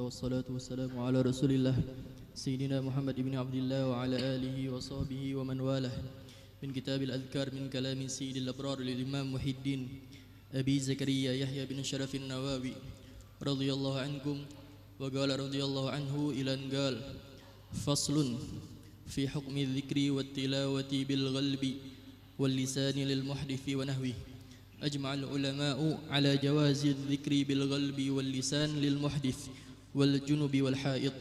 والصلاة والسلام على رسول الله سيدنا محمد بن عبد الله وعلى آله وصحبه ومن والاه من كتاب الأذكار من كلام سيد الأبرار للإمام محي الدين أبي زكريا يحيى بن شرف النووي رضي الله عنكم. وقال رضي الله عنه إلى أن قال: فصل في حكم الذكر والتلاوة بالقلب واللسان للمحدث ونحوه. أجمع العلماء على جواز الذكر بالقلب واللسان للمحدث والجنب والحائط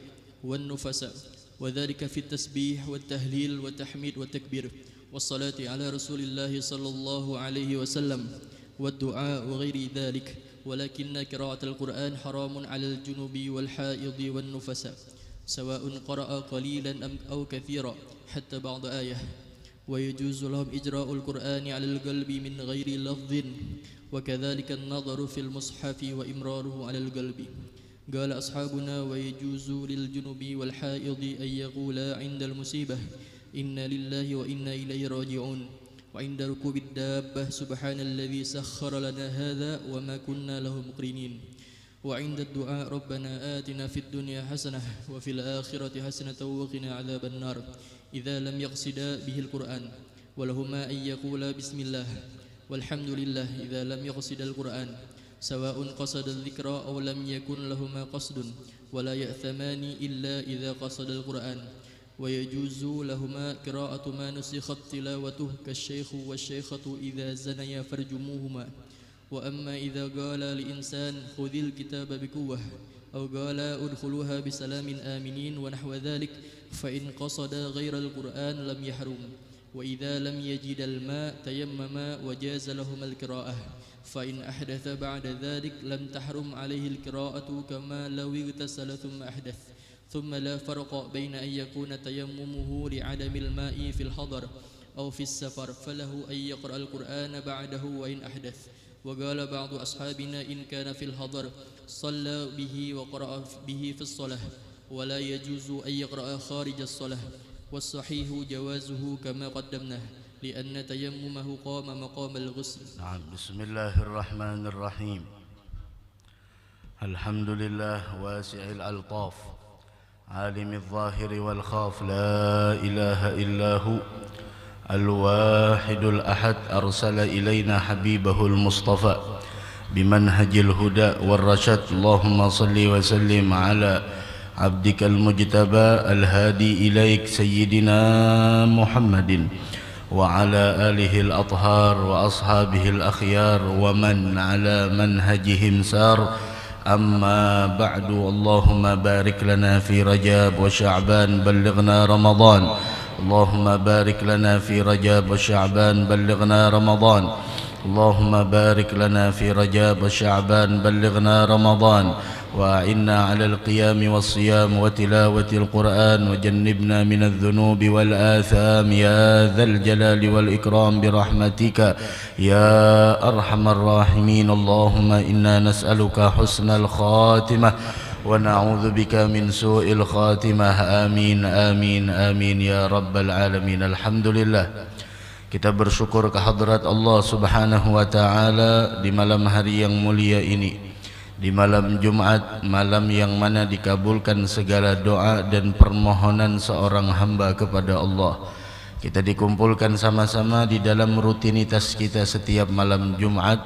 والنفساء، وذلك في التسبيح والتهليل والتحميد والتكبير والصلاة على رسول الله صلى الله عليه وسلم والدعاء وغير ذلك. ولكن قراءة القرآن حرام على الجنب والحائض والنفساء سواء قرأ قليلا أو كثيرا حتى بعض آية. ويجوز لهم إجراء القرآن على القلب من غير لفظ، وكذلك النظر في المصحف وإمراره على القلب. قال أصحابنا: ويجوز للجنب والحائض أن يقولا عند المصيبة إنا لله وإنا إليه راجعون، وعند ركوب الدابة سبحان الذي سخر لنا هذا وما كنا له مقرنين، وعند الدعاء ربنا آتنا في الدنيا حسنة وفي الآخرة حسنة وقنا عذاب النار، إذا لم يقصدا به القرآن. ولهما أن يقولا بسم الله والحمد لله إذا لم يقصد القرآن، سواء قصد الذكر أو لم يكن لهما قصد، ولا يأثمان إلا إذا قصد القرآن. ويجوز لهما قراءة ما نسخت تلاوته كالشيخ والشيخة إذا زنيا فرجموهما. وأما إذا قال لإنسان خذ الكتاب بقوة أو قال ادخلوها بسلام آمنين ونحو ذلك فإن قصد غير القرآن لم يحرم. وإذا لم يجد الماء تيمما وجاز لهما القراءة، فإن أحدث بعد ذلك لم تحرم عليه القراءة كما لو اغتسل ثم أحدث. ثم لا فرق بين أن يكون تيممه لعدم الماء في الحضر أو في السفر فله أن يقرأ القرآن بعده وإن أحدث. وقال بعض أصحابنا إن كان في الحضر صلى به وقرأ به في الصلاة، ولا يجوز أن يقرأ خارج الصلاة. والصحيح جوازه كما قدمناه لأن تيممه قام مقام الغسل. نعم. بسم الله الرحمن الرحيم. الحمد لله واسع الألطاف عالم الظاهر والخاف، لا إله إلا هو الواحد الأحد، أرسل إلينا حبيبه المصطفى بمنهج الهدى والرشد. اللهم صل وسلم على عبدك المجتبى الهادي إليك سيدنا محمد وعلى آله الأطهار وأصحابه الأخيار ومن على منهجهم سار. أما بعد، اللهم بارك لنا في رجب وشعبان بلغنا رمضان. اللهم بارك لنا في رجب وشعبان بلغنا رمضان. اللهم بارك لنا في رجب وشعبان بلغنا رمضان. وأعنا على القيام والصيام وتلاوة القرآن، وجنبنا من الذنوب والآثام يا ذا الجلال والإكرام برحمتك يا أرحم الراحمين. اللهم إنا نسألك حسن الخاتمة ونعوذ بك من سوء الخاتمة. آمين آمين آمين يا رب العالمين. Alhamdulillah, kita bersyukur kehadrat Allah subhanahu wa ta'ala di malam hari yang mulia ini, di malam Jumat, malam yang mana dikabulkan segala doa dan permohonan seorang hamba kepada Allah. Kita dikumpulkan sama-sama di dalam rutinitas kita setiap malam Jumat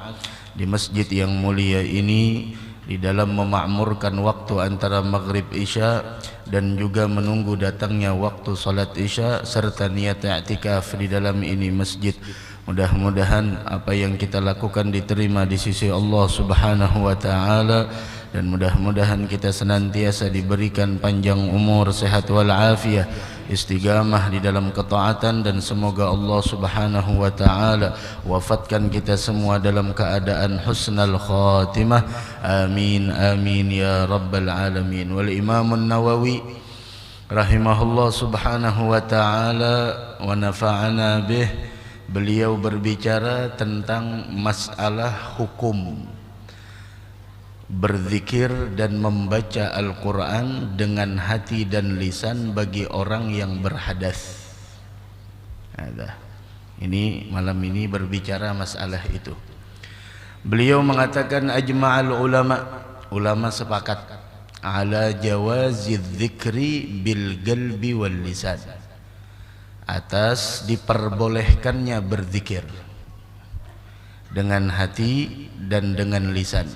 di masjid yang mulia ini, di dalam memakmurkan waktu antara maghrib isya dan juga menunggu datangnya waktu salat isya serta niat i'tikaf di dalam ini masjid. Mudah-mudahan apa yang kita lakukan diterima di sisi Allah subhanahu wa ta'ala, dan mudah-mudahan kita senantiasa diberikan panjang umur, sehat wal afiyah, istiqamah di dalam ketaatan, dan semoga Allah subhanahu wa ta'ala wafatkan kita semua dalam keadaan husnal khatimah. Amin amin ya rabbal alamin. Wal Imam An-Nawawi rahimahullah subhanahu wa ta'ala wa nafa'ana bih, beliau berbicara tentang masalah hukum berzikir dan membaca Al-Quran dengan hati dan lisan bagi orang yang berhadas. Ini malam ini berbicara masalah itu. Beliau mengatakan ajma'al ulama, ulama sepakat ala jawazi dzikri bil qalbi wal lisan, atas diperbolehkannya berzikir dengan hati dan dengan lisan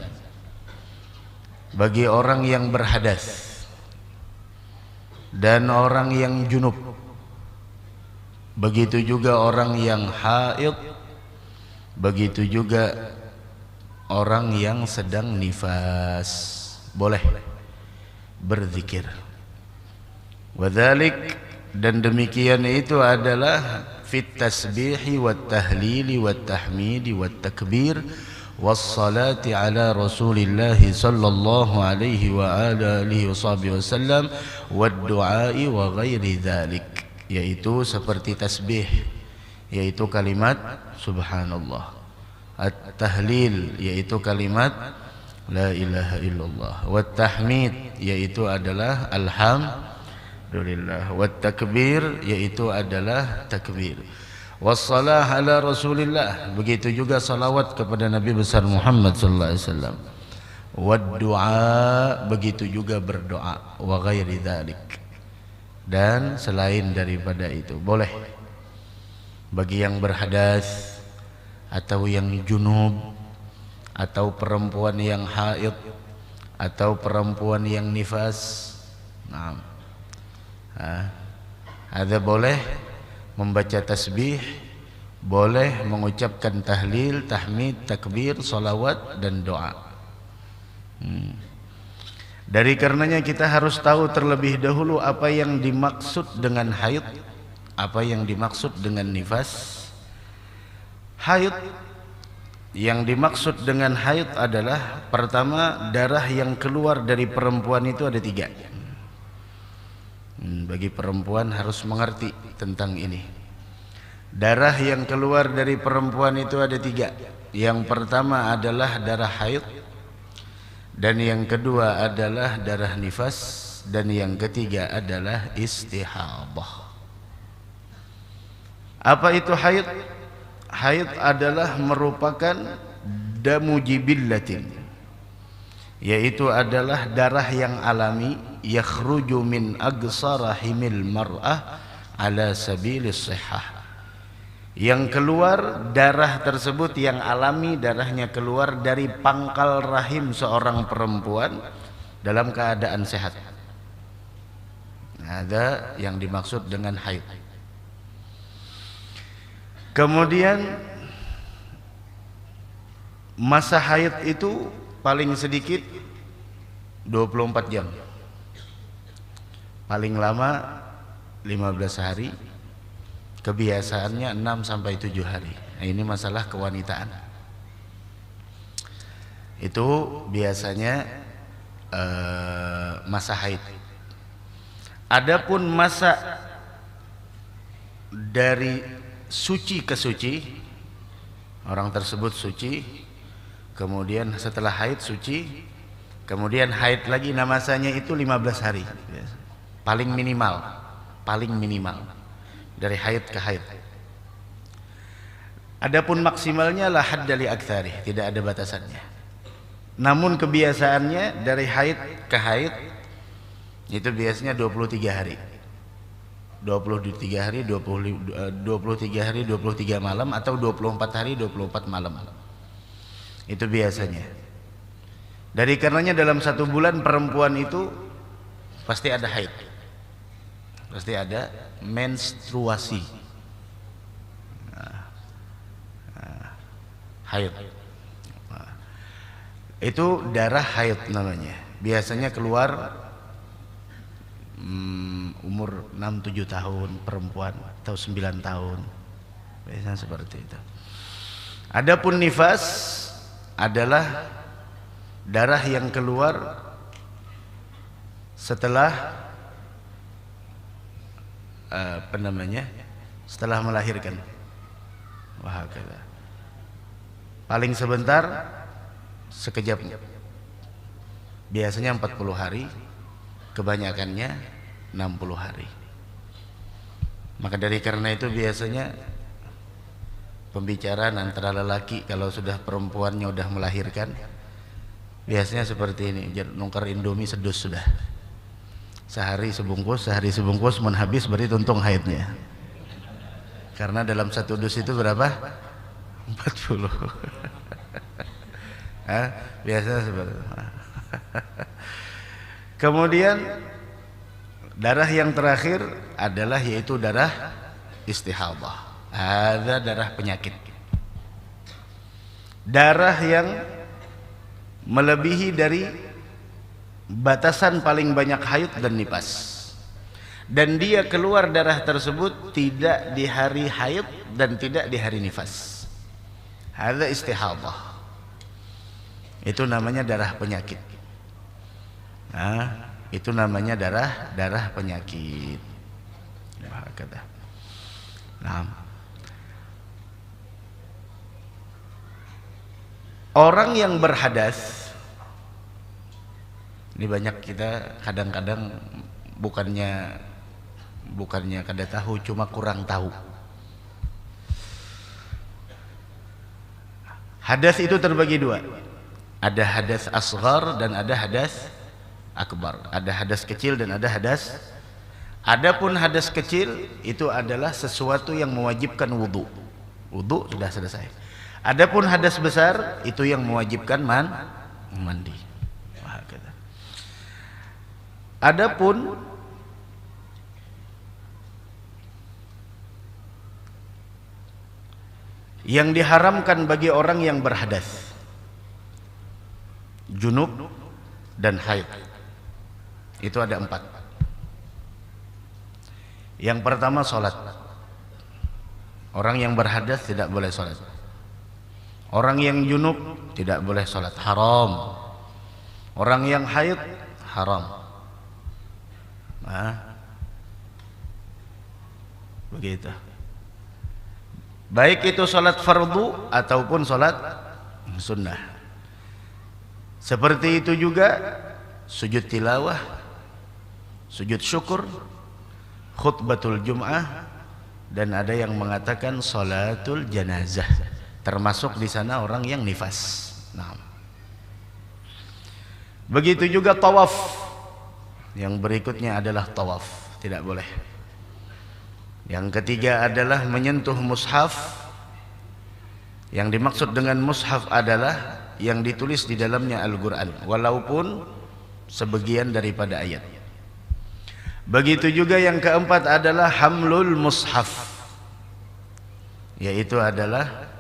bagi orang yang berhadas dan orang yang junub, begitu juga orang yang haid, begitu juga orang yang sedang nifas, boleh berzikir. Wadzalik, dan demikian itu adalah fit tasbihi wat tahlili wat tahmidi wat takbir wassalati ala Rasulillah sallallahu alaihi wa alihi wasallam wad du'ai wa ghairi dzalik, yaitu seperti tasbih, yaitu kalimat subhanallah, at-tahlil, yaitu kalimat la ilaha illallah, wat tahmid, yaitu adalah alhamdulillah, wat takbir, yaitu adalah takbir, wassalah ala Rasulillah, begitu juga salawat kepada Nabi besar Muhammad sallallahu alaihi wasallam, wad du'a, begitu juga berdoa, wa ghairi dzalik, dan selain daripada itu boleh bagi yang berhadas atau yang junub atau perempuan yang haid atau perempuan yang nifas. Nah, ada boleh membaca tasbih, boleh mengucapkan tahlil, tahmid, takbir, salawat dan doa. Dari karenanya kita harus tahu terlebih dahulu apa yang dimaksud dengan haid, apa yang dimaksud dengan nifas. Haid, yang dimaksud dengan haid adalah pertama, darah yang keluar dari perempuan itu ada 3. Bagi perempuan harus mengerti tentang ini. Darah yang keluar dari perempuan itu ada 3. Yang pertama adalah darah haid, dan yang kedua adalah darah nifas, dan yang ketiga adalah istihadah. Apa itu haid? Haid adalah merupakan damu jibillatin, yaitu adalah darah yang alami, yakhruju min aqsa rahimil mar'ah ala sabilis sihah, yang keluar darah tersebut yang alami, darahnya keluar dari pangkal rahim seorang perempuan dalam keadaan sehat. Ada yang dimaksud dengan haid. Kemudian masa haid itu paling sedikit 24 jam, paling lama 15 hari, kebiasaannya 6 sampai 7 hari. Nah, ini masalah kewanitaan. Itu biasanya masa haid. Adapun masa dari suci ke suci, orang tersebut suci, kemudian setelah haid suci, kemudian haid lagi, nah masanya itu 15 hari paling minimal dari haid ke haid. Adapun maksimalnya la hadda li aktsari, tidak ada batasannya. Namun kebiasaannya dari haid ke haid itu biasanya 23 hari. 23 hari 23 malam atau 24 hari 24 malam. Itu biasanya. Dari karenanya dalam 1 bulan perempuan itu pasti ada haid, pasti ada menstruasi, haid. Itu darah haid namanya. Biasanya keluar umur 6-7 tahun perempuan atau 9 tahun, biasanya seperti itu. Adapun nifas adalah darah yang keluar setelah setelah melahirkan. Wahakala. Paling sebentar, sekejap. Biasanya 40 hari, kebanyakannya 60 hari. Maka dari karena itu biasanya pembicaraan antara lelaki kalau sudah perempuannya sudah melahirkan, Biasanya seperti ini, nungkar Indomie sedus sudah. Sehari sebungkus mun habis berarti tuntung haidnya. Karena dalam satu dus itu berapa? 40. Biasanya seperti itu. Kemudian darah yang terakhir adalah yaitu darah istihadah. Ada darah penyakit. Darah yang melebihi dari batasan paling banyak haid dan nifas, dan dia keluar darah tersebut tidak di hari haid dan tidak di hari nifas. Hadza istihadah. Itu namanya darah penyakit. Itu namanya darah penyakit. Orang yang berhadas, ini banyak kita kadang-kadang bukannya kada tahu, cuma kurang tahu. Hadas itu terbagi dua. Ada hadas asghar dan ada hadas akbar. Ada hadas kecil dan ada hadas. Adapun hadas kecil itu adalah sesuatu yang mewajibkan wudu. Wudu sudah selesai. Adapun hadas besar itu yang mewajibkan mandi. Adapun yang diharamkan bagi orang yang berhadas, junub dan haid, itu ada 4. Yang pertama sholat. Orang yang berhadas tidak boleh sholat. Orang yang junub tidak boleh sholat, haram. Orang yang haid haram. Begitu. Baik itu sholat fardu ataupun sholat sunnah. Seperti itu juga sujud tilawah, sujud syukur, khutbatul jum'ah, dan ada yang mengatakan sholatul janazah. Termasuk di sana orang yang nifas. Begitu juga tawaf. Yang berikutnya adalah tawaf, tidak boleh. Yang ketiga adalah menyentuh mushaf. Yang dimaksud dengan mushaf adalah yang ditulis di dalamnya Al-Quran, walaupun sebagian daripada ayat. Begitu juga yang keempat adalah hamlul mushaf, yaitu adalah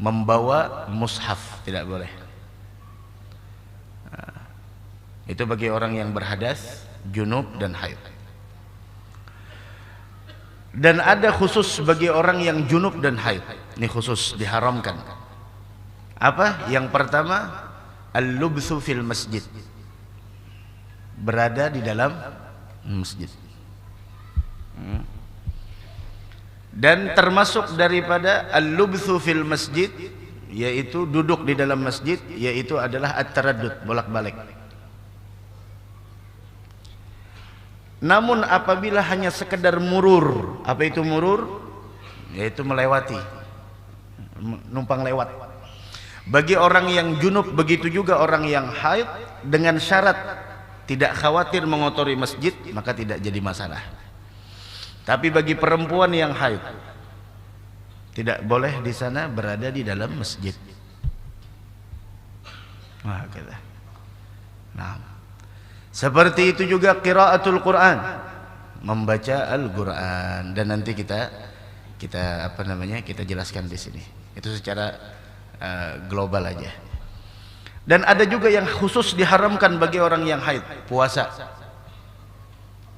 membawa mushaf, tidak boleh. Itu bagi orang yang berhadas, junub dan haid. Dan ada khusus bagi orang yang junub dan haid. Ini khusus diharamkan. Apa? Yang pertama, al-lubthu fil masjid. Berada di dalam masjid. Dan termasuk daripada al-lubthu fil masjid, yaitu duduk di dalam masjid, yaitu adalah at-taraddud, bolak-balik. Namun apabila hanya sekedar murur, apa itu murur? Yaitu melewati, numpang lewat. Bagi orang yang junub, begitu juga orang yang haid, dengan syarat tidak khawatir mengotori masjid, maka tidak jadi masalah. Tapi bagi perempuan yang haid, tidak boleh di sana berada di dalam masjid. Seperti itu juga qiraatul Quran, membaca Al-Quran, dan nanti kita jelaskan di sini. Itu secara global aja. Dan ada juga yang khusus diharamkan bagi orang yang haid, puasa.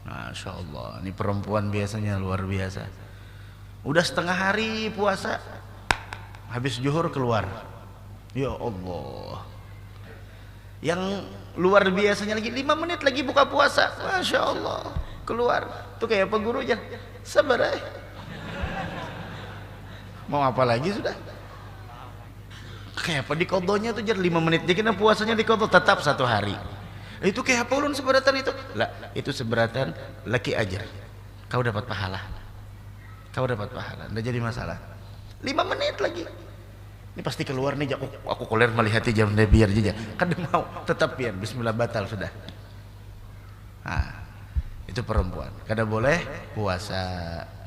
Masya Allah, ini perempuan biasanya luar biasa. Udah setengah hari puasa, habis zuhur keluar. Ya Allah. Yang luar biasanya lagi 5 menit lagi buka puasa, Masya Allah, keluar. Itu kayak apa gurunya? Sabar ya. Mau apa lagi sudah? Kayak apa di kodonya tuh 5 menit, jadi kena puasanya di kodo tetap 1 hari. Itu kayak apa ulun seberatan itu? Lah, itu seberatan laki ajar. Kau dapat pahala. Kau dapat pahala, enggak jadi masalah. 5 menit lagi. Ini pasti keluar nih, aku koler melihat jam biar aja. Kan mau tetap biar bismillah batal sudah. Nah, itu perempuan. Kada boleh puasa.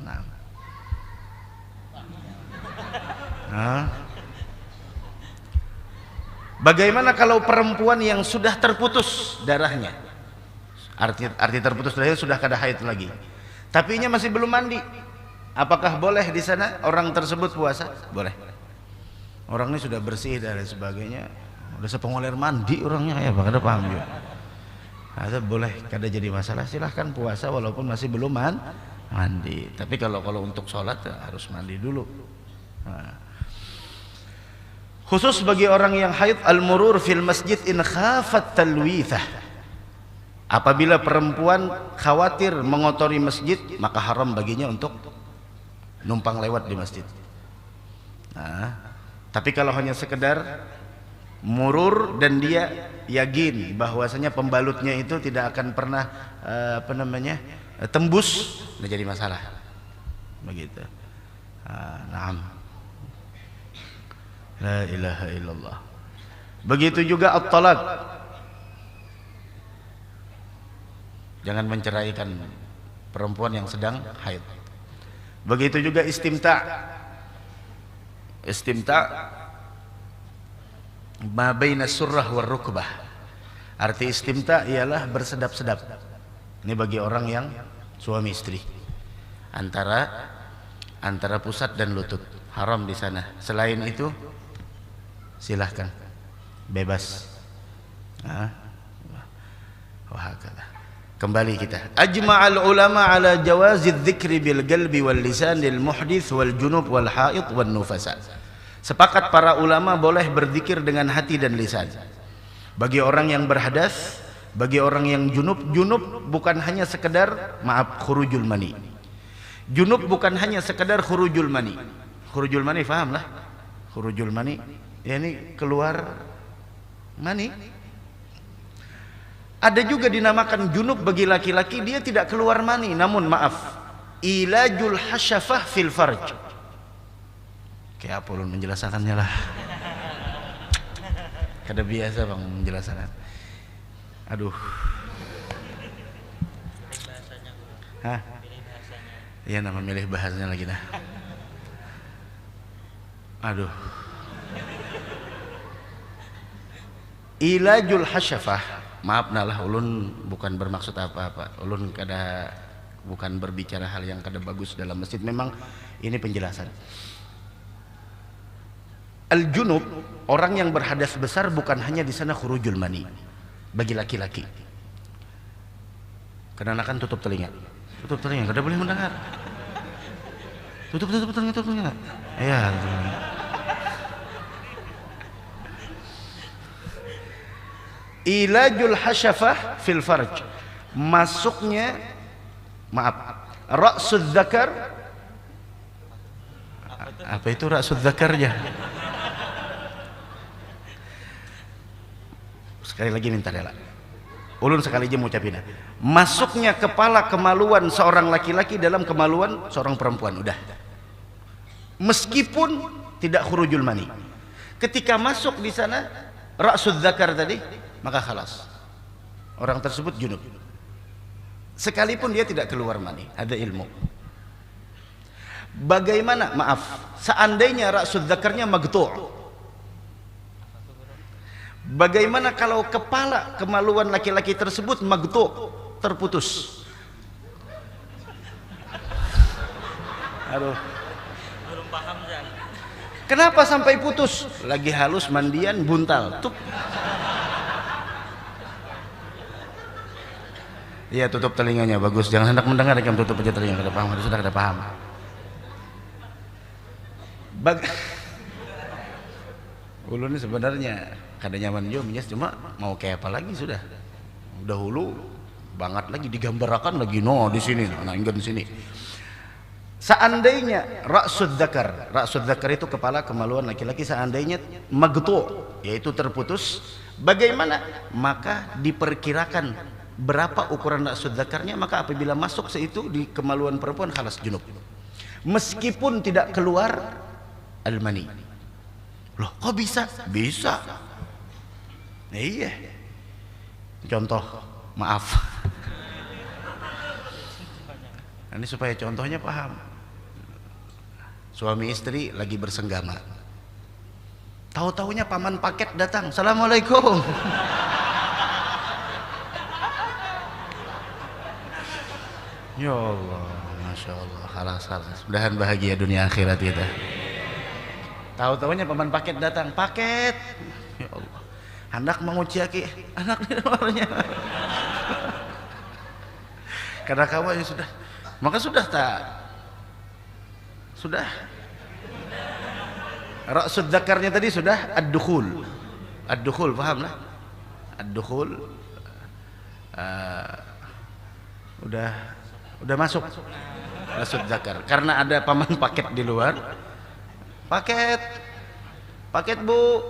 Nah. Bagaimana kalau perempuan yang sudah terputus darahnya? Arti terputus darahnya sudah kada haid lagi. Tapi nya masih belum mandi. Apakah boleh di sana orang tersebut puasa? Boleh. Orang ini sudah bersih dan sebagainya, udah sepengoler mandi orangnya, ya kada paham juga. Ada boleh, kada jadi masalah, silahkan puasa walaupun masih belum mandi. Tapi kalau untuk sholat ya harus mandi dulu. Nah. Khusus bagi orang yang haid, al-murur fil masjid in khafat talwithah. Apabila perempuan khawatir mengotori masjid, maka haram baginya untuk numpang lewat di masjid. Nah, tapi kalau hanya sekedar murur dan dia yakin bahwasanya pembalutnya itu tidak akan pernah tembus, tidak jadi masalah. Begitu. Naam. La ilaha illallah. Begitu juga at-talaq. Jangan menceraikan perempuan yang sedang haid. Begitu juga istimta'. Istimta' ma baina surrah war rukbah. Arti istimta' ialah bersedap-sedap. Ini bagi orang yang suami istri. Antara pusat dan lutut. Haram di sana. Selain itu silahkan, bebas. Kembali kita. Ajma'al ulama ala jawazid dzikri bil qalbi wal lisan lil muhdits wal junub wal haid wan nufasa. Sepakat para ulama boleh berzikir dengan hati dan lisan. Bagi orang yang berhadas, bagi orang yang junub bukan hanya sekedar khurujul mani. Junub bukan hanya sekedar khurujul mani. Khurujul mani paham lah. Khurujul mani, ya ini keluar mani. Ada juga dinamakan junub bagi laki-laki, dia tidak keluar mani, namun ilajul hasyafah fil farj. Kayak apa ulun menjelaskannya lah. Kada biasa bang menjelaskan. Aduh. Hah? Iya, nama milih bahasanya lagi dah. Aduh. Ilajul hasyafah. Maaf nalah, ulun bukan bermaksud apa-apa. Ulun bukan berbicara hal yang kada bagus dalam masjid. Memang ini penjelasan. Al-junub, orang yang berhadas besar, bukan hanya di sana khurujul mani bagi laki-laki. Karena kan tutup telinga, kada boleh mendengar. Tutup telinga. Ya. Ilajul hasyafah fil farj, masuknya ra'sud dzakar. Apa itu ra'sud dzakarnya? Sekali lagi minta rela, ulun sekali aja ngucapin. Masuknya kepala kemaluan seorang laki-laki dalam kemaluan seorang perempuan, udah, meskipun tidak khurujul mani. Ketika masuk di sana ra'sud dzakar tadi, maka khalas, orang tersebut junub sekalipun dia tidak keluar mani. Ada ilmu. Bagaimana, seandainya ra'sud dzakarnya magtu', bagaimana kalau kepala kemaluan laki-laki tersebut magtu', terputus? Aduh, belum paham kan? Kenapa sampai putus? Lagi halus mandian buntal tuh. Iya, tutup telinganya, bagus. Jangan hendak mendengar, kamu tutup aja telinga. Kada paham, sudah kada paham. Ulun ini sebenarnya kada nyaman juga, cuma mau kayak apa lagi sudah. Dahulu banget lagi digambarkan lagi di sini, di sini. Seandainya ra'sud dzakar itu kepala kemaluan laki-laki, seandainya magtu', yaitu terputus, bagaimana? Maka diperkirakan berapa ukuran ra'sud dzakarnya, maka apabila masuk seitu di kemaluan perempuan, khalas junub, meskipun tidak keluar al-mani. Loh kok bisa? Bisa. Iya. Contoh, maaf. Ini supaya contohnya paham. Suami istri lagi bersenggama. Tahu-taunya paman paket datang. Assalamualaikum. Ya Allah, Masya Allah. Halas. Mudahan bahagia dunia akhirat kita. Tahu-taunya paman paket datang. Paket. Ya Allah. Anak menguciaki. Anak di luarnya. Karena kamu ya sudah. Maka sudah tak. Sudah. Ra'sud dzakarnya tadi sudah ad-dukhul. Ad-dukhul, paham lah? Ad-dukhul. Udah masuk ra'sud dzakar. Karena ada paman paket di luar. Paket bu.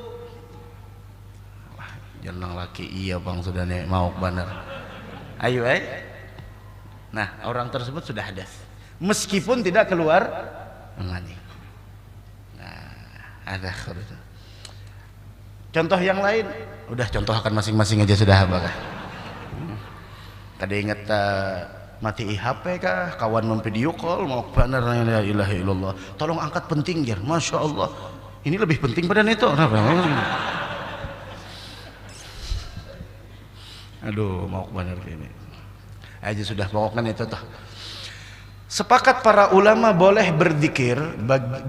Wah, jeneng laki iya bang sudah nih mau bener. Ayo Nah orang tersebut sudah hadas meskipun tidak keluar mani. Nah ada contoh yang lain. Udah contohkan masing-masing aja sudah apa kah? Tadi ingat mati HP kah? Kawan memvideo call mau bener la ilaha illallah. Tolong angkat penting jar. Masya Allah. Ini lebih penting pada itu. Aduh mau bener ini. Aja sudah pokoknya itu toh. Sepakat para ulama boleh berzikir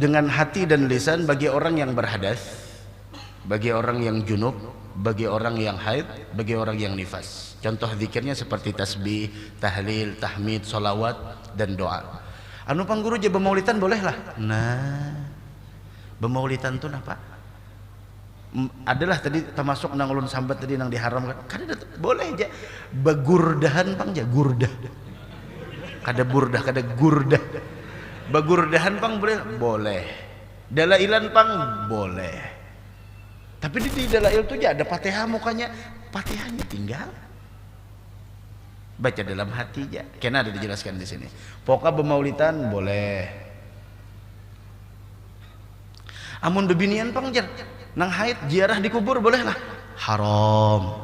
dengan hati dan lisan bagi orang yang berhadas, bagi orang yang junub, bagi orang yang haid, bagi orang yang nifas. Contoh zikirnya seperti tasbih, tahlil, tahmid, solawat dan doa. Anu pangguru je bemaulitan boleh lah. Nah, bemaulitan tuh apa? Adalah tadi termasuk nang ulun sambat tadi nang diharamkan. Kada boleh aja begurdahan pang ja gurdah. Kada burdah, kada gurdah. Begurdahan pang boleh. Dalailan pang boleh. Tapi di dalail tuh ada Fatihah mukanya. Fatihahnya tinggal. Baca dalam hati aja. Kena ada dijelaskan di sini. Pokoknya bemaulitan boleh. Amun bebinian pang jar. Nang haid ziarah di kubur boleh lah. Haram.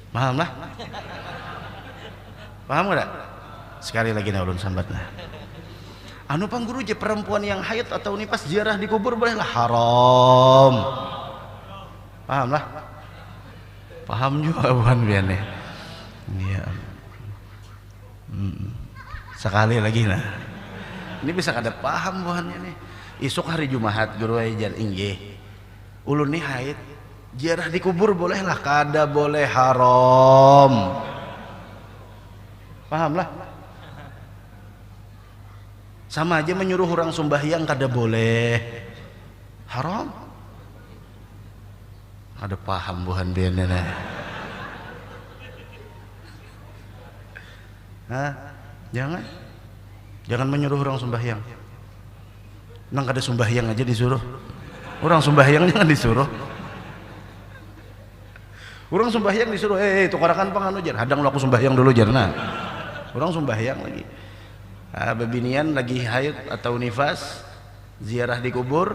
Paham lah? Paham gak? Sekali lagi na ulun sambatna. Anu pangguru je perempuan yang haid atau nifas ziarah di kubur boleh lah. Haram. Paham lah? Paham juga bukan biane. Iya. Sekali lagi nah. Ini bisa kada paham buhannya nih. Isuk hari Jumat guru ajar inggih. Ulun nih haid ziarah di kubur boleh lah, kada boleh, haram. Paham lah? Sama aja menyuruh orang sembahyang kada boleh, haram. Ada paham buhan bianana. Hah? Jangan menyuruh orang sembahyang. Nang kada sembahyang aja disuruh. Orang sembahyang jangan disuruh. Orang sembahyang disuruh, tukarakan panganu jar. Hadang lu aku sembahyang dulu jar. Nah, orang sembahyang lagi. Bebinian lagi haid atau nifas, ziarah di kubur,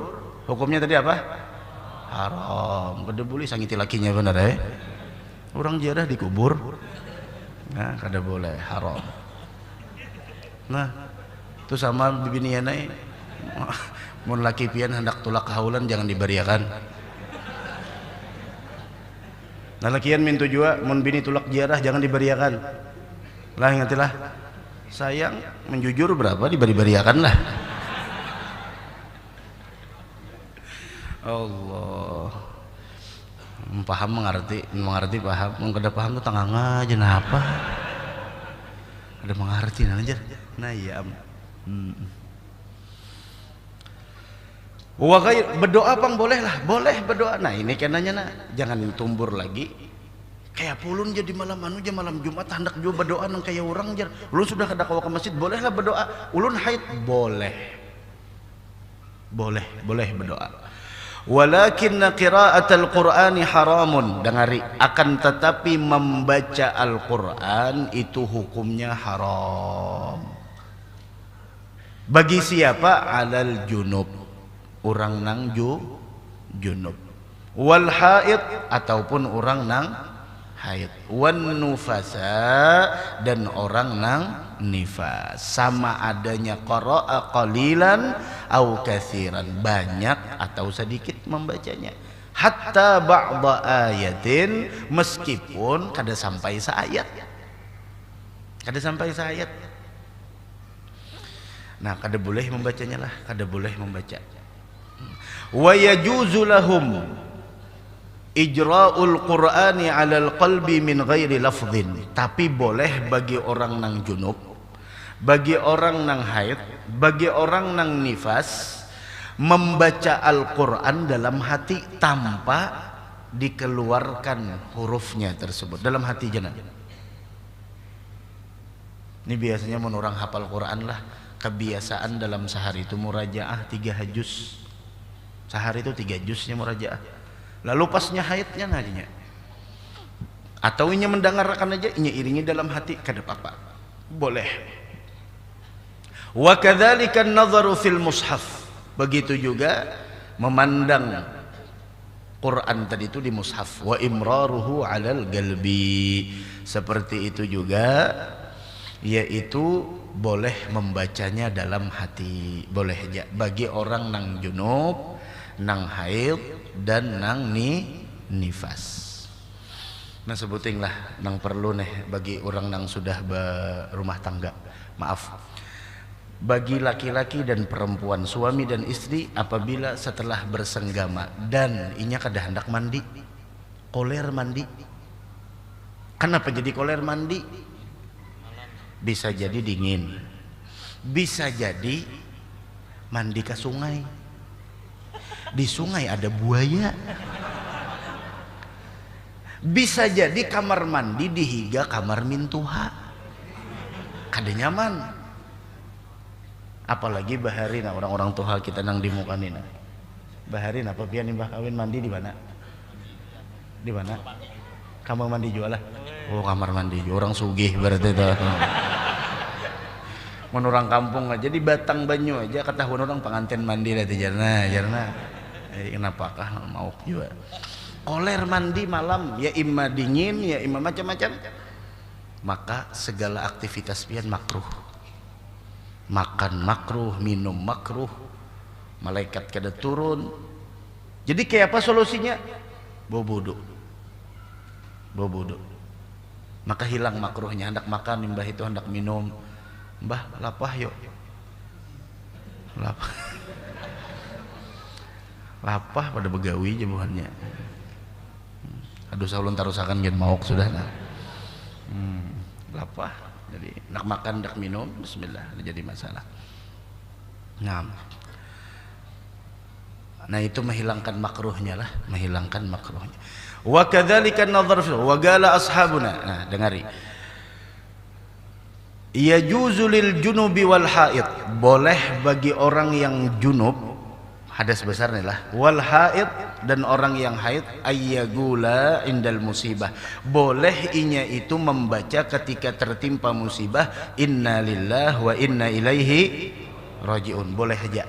hukumnya tadi apa? Haram. Kada boleh sangiti lakinya benar Orang ziarah di kubur, nah kada boleh, haram. Nah, itu sama bebinian mun laki pian hendak tulak haulan jangan dibariakan. Nah lakian mintu jua mun bini tulak ziarah jangan dibariakan. Lah ingatilah. Sayang menjujur berapa dibari-bariakan lah. Allah. Paham mengerti paham. Mun kada paham tuh tengah aja apa? Ada mengerti aja. Nah iya. Berdoa pang boleh lah, boleh berdoa. Nah ini kenanya jangan tumbur lagi. Kayak pulun jadi malam malam Jumat hendak juga berdoa nang kayak orang jar. Ulun sudah kada kawa ke masjid, bolehlah berdoa. Ulun haid boleh. Boleh berdoa. Walakin qira'atul Qur'ani haramun. Dengari, akan tetapi membaca Al-Qur'an itu hukumnya haram. Bagi siapa? Alal junub, orang nang junub, wal haid ataupun orang nang haid, wan nufasa dan orang nang nifas. Sama adanya qara'a qalilan au katsiran, banyak atau sedikit membacanya. Hatta ba'da ayatin, meskipun kada sampai seayat. Kada sampai seayat. Nah, kada boleh membacanya lah, kada boleh membaca. Wa yajuzu lahum ijra'ul qur'ani 'alal qalbi min ghairi lafdhin. Tapi boleh bagi orang nang junub, bagi orang nang haid, bagi orang nang nifas membaca Al-Qur'an dalam hati tanpa dikeluarkan hurufnya tersebut dalam hati jenah. Ini biasanya orang hafal Quran lah, kebiasaan dalam sehari itu murajaah 3 juz. Sehari itu 3 juznya murajaah. Lalu pasnya haidnya ngajinya. Atau inya mendengarkan aja, inya iringi dalam hati, kada apa-apa. Boleh. Wa kadzalika an-nadharu fil mushaf. Begitu juga memandang Quran tadi itu di mushaf. Wa imraruhu 'alal galbi. Seperti itu juga, yaitu boleh membacanya dalam hati. Boleh aja bagi orang nang junub, nang haid dan nang nifas. Nah sebuting lah nang perlu nih bagi orang nang sudah berumah tangga. Maaf, bagi laki-laki dan perempuan, suami dan istri, apabila setelah bersenggama dan inya kada hendak mandi, koler mandi. Kenapa jadi koler mandi? Bisa jadi dingin, bisa jadi mandi ke sungai. Di sungai ada buaya. Bisa jadi kamar mandi dihiga kamar mintuha, kada nyaman. Apalagi baharin orang-orang tua kita nang di muka nina. Baharin apa pian nimbah kawin mandi di mana? Di mana? Kamar mandi jual lah. Oh kamar mandi orang sugih berarti itu. Menurang kampung aja di Batang Banyu aja ketahuan orang pengantin mandi lah di jarna. Kenapakah mau juga? Koler mandi malam ya imma dingin ya imma macam-macam. Maka segala aktivitas pian makruh. Makan makruh, minum makruh, malaikat kada turun. Jadi kayak apa solusinya? Bobodo. Maka hilang makruhnya. Hendak makan, mbah itu hendak minum, mbah lapah yuk. Lapah pada begawi jebuhannya. Aduh saulun tarusakan gen mauk sudah nah. Lapah. Jadi nak makan, nak minum, bismillah, jadi masalah. Nah itu menghilangkan makruhnya lah, menghilangkan makruhnya. Wa kadzalika an-nadhar fi wa qala ashabuna. Nah, dengari. Yajuzu lil junubi wal haid. Boleh bagi orang yang junub, hadas besar nih lah, wal haid dan orang yang haid, ayyagula indal musibah. Boleh inya itu membaca ketika tertimpa musibah, inna lillahi wa inna ilaihi rajiun. Boleh aja.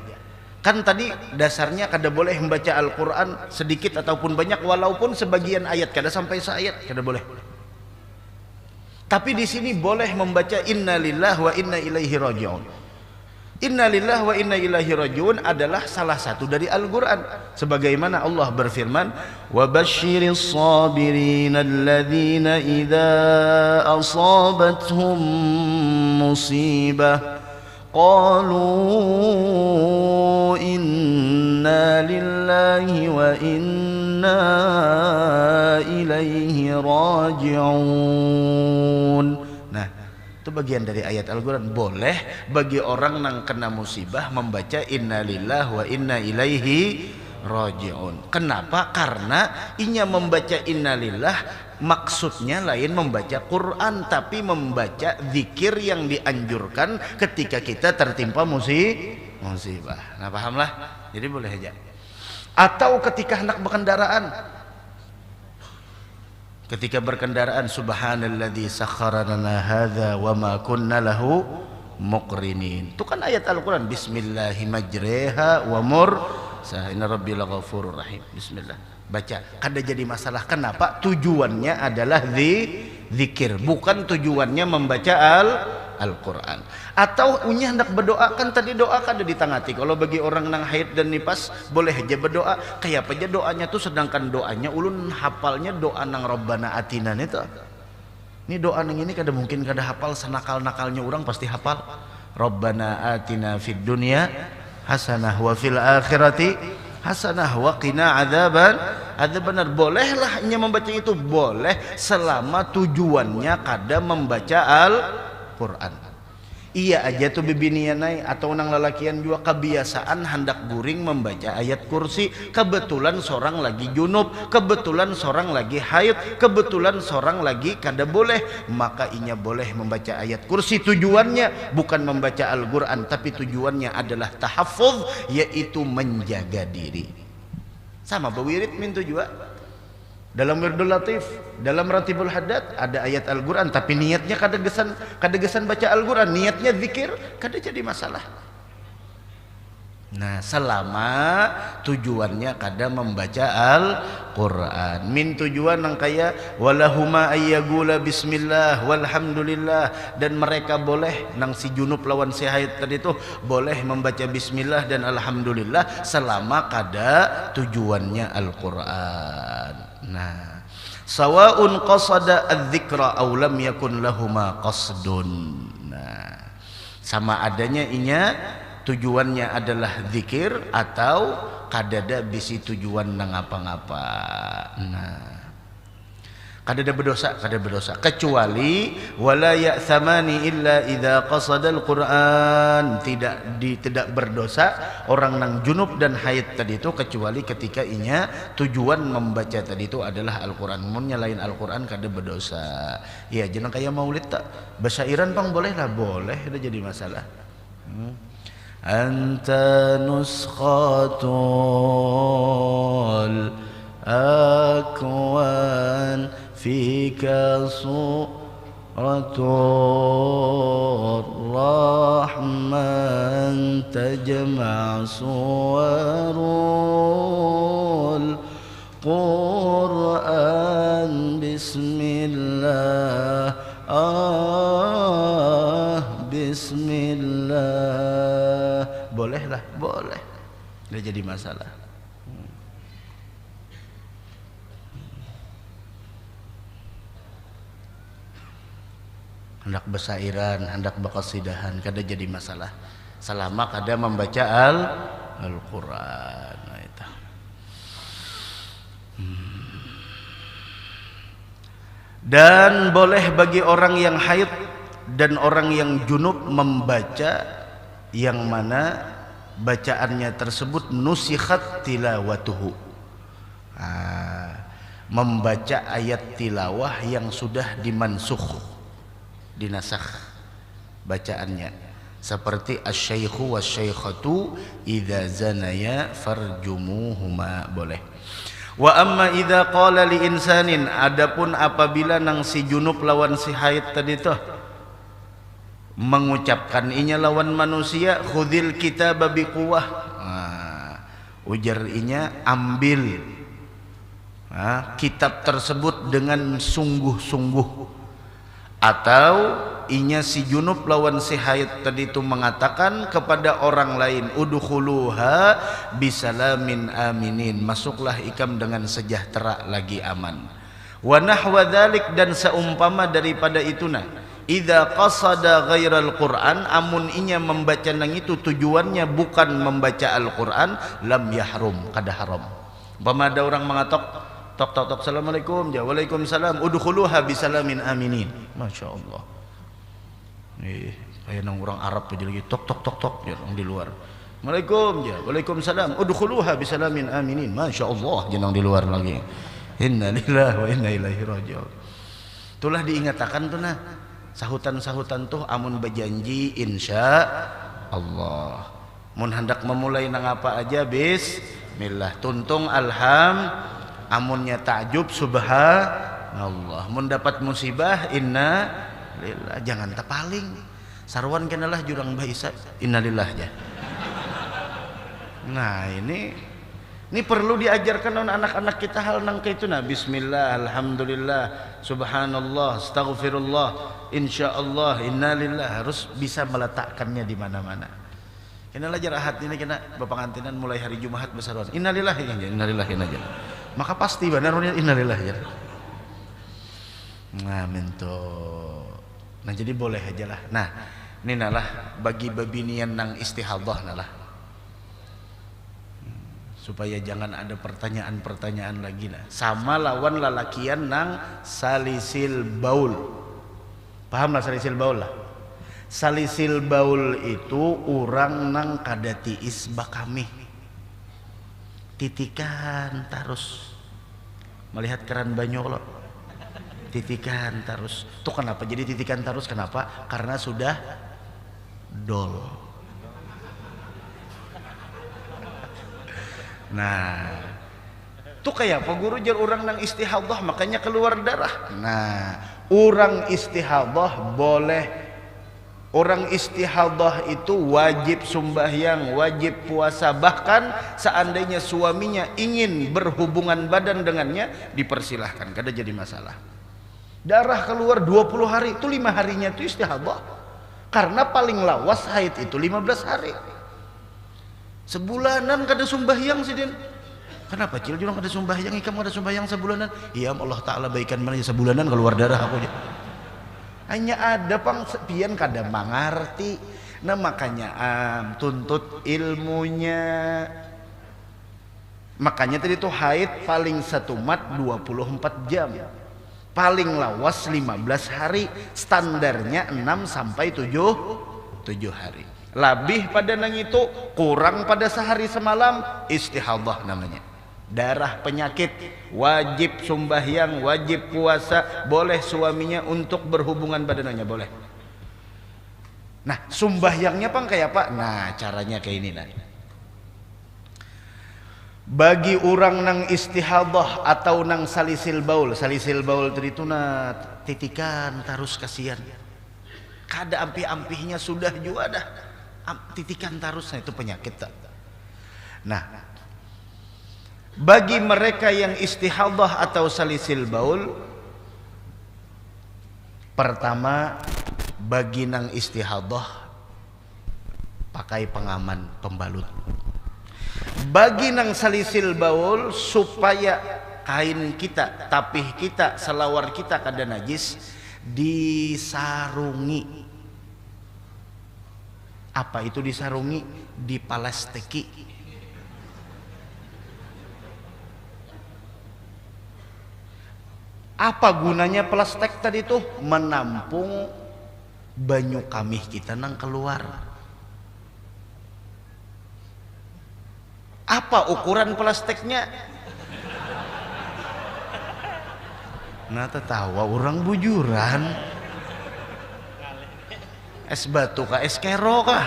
Kan tadi dasarnya kada boleh membaca Al-Quran sedikit ataupun banyak, walaupun sebagian ayat, kada sampai seayat, kada boleh. Tapi di sini boleh membaca inna lillahi wa inna ilaihi rajiun. Inna lillahi wa inna ilaihi rajiun adalah salah satu dari Al-Quran. Sebagaimana Allah berfirman, wa basyiris sabirin alladzina idza asabathum musibah qalu inna lillahi wa inna ilaihi rajiun. Itu bagian dari ayat Al-Quran. Boleh bagi orang yang kena musibah membaca inna lillahi wa inna ilaihi rajiun. Kenapa? Karena inya membaca inna lillah maksudnya lain membaca Quran, tapi membaca zikir yang dianjurkan ketika kita tertimpa musibah. Nah pahamlah? Jadi boleh aja. Atau ketika hendak berkendaraan, ketika berkendaraan, subhanalladzi sakhkhara lana hadza wa ma kunna lahu muqrinin. Itu kan ayat Al-Qur'an, bismillahimajreha wa mursaha inna rabbil ghafurur rahim. Bismillah. Baca. Kada jadi masalah. Kenapa? Tujuannya adalah zikir, bukan tujuannya membaca Al-Qur'an. Atau unya hendak berdoa, kan tadi doa kada ditangati. Kalau bagi orang nang haid dan nifas boleh aja berdoa. Kayak apa aja doanya tuh, sedangkan doanya ulun hafalnya doa nang Rabbana atina itu. Ini doa nang ini kada mungkin kada hafal, senakal-nakalnya orang pasti hafal. Rabbana atina fid dunya hasanah wa fil akhirati hasanah wa qina adzaban. Ada benar, bolehlah hanya membaca itu, boleh selama tujuannya kada membaca Al-Qur'an. Iya aja tuh bibinianai atau nang lalakian juga kebiasaan hendak guring membaca ayat kursi. Kebetulan seorang lagi junub, kebetulan seorang lagi haid, kebetulan seorang lagi kada boleh, maka inya boleh membaca ayat kursi. Tujuannya bukan membaca Al-Qur'an, tapi tujuannya adalah tahaffuz, yaitu menjaga diri. Sama bewirid min juga. Dalam Wirdul Latif, dalam Ratibul Haddad ada ayat Al-Qur'an, tapi niatnya kada gesan baca Al-Qur'an, niatnya zikir, kada jadi masalah. Nah, selama tujuannya kada membaca Al-Qur'an. Min tujuan nang kaya walahuma ayyagula bismillah walhamdulillah, dan mereka boleh nang si junub lawan si haid tadi itu boleh membaca bismillah dan alhamdulillah selama kada tujuannya Al-Qur'an. Nah, sawaun qasada adz-dzikra aw lam yakun lahuma qasdun. Nah, sama adanya inya tujuannya adalah zikir atau kadada bisi tujuan nang apa-apa. Nah, kadada berdosa kecuali wala ya'thamani illa idza qasada al-Qur'an. Tidak berdosa orang nang junub dan haid tadi itu kecuali ketika inya tujuan membaca tadi itu adalah Al-Qur'an. Mun nyalain Al-Qur'an kada berdosa. Ya jangan kayak maulid tak basairan pang boleh lah, boleh, udah jadi masalah. Anta nuskhatul akwan fika suratul rahman tajma' suwarul Qur'an bismillah bismillah. Bolehlah, boleh, tidak jadi masalah. Hendak besairan, hendak bakasidahan, kada jadi masalah selama kada membaca Al-Qur'an. Nah, itu. Dan boleh bagi orang yang haid dan orang yang junub membaca yang mana bacaannya tersebut nusikhat tilawatuhu, membaca ayat tilawah yang sudah dimansukh, dinasakh bacaannya, seperti asy-syaikhu wasy-syaikhatu idza zanaya farjumuhuma, boleh. Wa amma idza qala li insanin, adapun apabila nang si junub lawan si haid tadi tuh mengucapkan inya lawan manusia, khudil kitaba biquwah, ujar inya ambil kitab tersebut dengan sungguh-sungguh. Atau inya si junub lawan si haid tadi itu mengatakan kepada orang lain, udkhuluha bisalamin aminin, masuklah ikam dengan sejahtera lagi aman. Wa nahwa dzalik, dan seumpama daripada ituna, idza qasada ghairal Qur'an, amun inya membaca nang itu tujuannya bukan membaca Al-Qur'an, lam yahrum, kada haram. Umpama ada orang mengatok tok tok tok assalamualaikum, ja waalaikumsalam, udkhuluha bisalamin aminin, masyaallah. Kayak nang orang Arab aja lagi tok tok tok tok ya di luar. Waalaikum, ja waalaikumsalam, udkhuluha bisalamin aminin, masyaallah, jenang di luar lagi. Inna lillahi wa inna ilaihi raji'un. Itulah diingatakan tuh nah, sahutan-sahutan tuh amun berjanji insya Allah, mun hendak memulai nang apa aja bismillah, tuntung alham, amunnya takjub subhanallah, mun dapat musibah inna lillah, jangan terpaling. sarwan kenalah jurang bahisa innalillah ya. Nah ini perlu diajarkan anak-anak kita hal nang kayak itu. Nah, bismillah, alhamdulillah, subhanallah, astaghfirullah, insyaallah, innalillah, harus bisa meletakkannya di mana-mana. Kena ajar ahad ini kena bapangantinan mulai hari Jumat besaran. Innalillah ya, innalillah aja. Maka pasti benar innalillah ya. Nah, mento. Nah, jadi boleh aja lah. Nah, ini nalah bagi babinian nang istihadah nalah. Supaya jangan ada pertanyaan-pertanyaan lagi nah. Sama lawan lalakian nang salisil baul. Paham lah salisil baul lah. Salisil baul itu orang nang kada tiis bakami. Titikan terus. Melihat keran banyu lo. Titikan terus. Tuh kenapa jadi titikan terus? Kenapa? Karena sudah dol. Nah, tuh kayak apa guru jar orang nang istihadah makanya keluar darah. Nah, orang istihadah boleh, orang istihadah itu wajib sembahyang, wajib puasa, bahkan seandainya suaminya ingin berhubungan badan dengannya dipersilahkan, kada jadi masalah. Darah keluar 20 hari itu 5 harinya itu istihadah. Karena paling lawas haid itu 15 hari. Sebulanan kada sembahyang sih din. Kenapa cil jurang kada sembahyang, ikam kada sembahyang sebulanan? Iya Allah Ta'ala baikan mana sebulanan keluar darah aku aja. Hanya ada pang sepian kada mengerti. Nah makanya tuntut ilmunya. Makanya tadi tuh haid paling setumat 24 jam. Paling lawas 15 hari, standarnya 6 sampai 7 hari. Lebih pada nang itu, kurang pada sehari semalam, istihadah namanya. Darah penyakit, wajib sembahyang, wajib puasa, boleh suaminya untuk berhubungan badannya, boleh. Nah, sembahyangnya pang kayak apa? Nah, caranya kayak ini nah. Bagi orang nang istihadah atau nang salisil baul itu na titikan terus kasihan. Kada ampih-ampihnya sudah juga dah. Titikan tarusnya itu penyakit tak. Nah, bagi mereka yang istihadah atau salisil baul, pertama bagi nang istihadah pakai pengaman pembalut. Bagi nang salisil baul supaya kain kita, tapih kita, selawar kita kada najis disarungi. Apa itu disarungi? Dipalastiki. Apa gunanya plastik tadi tuh? Menampung banyu kamih kita nang keluar. Apa ukuran plastiknya? Nah tertawa orang bujuran. Es batu kah, es kero kah?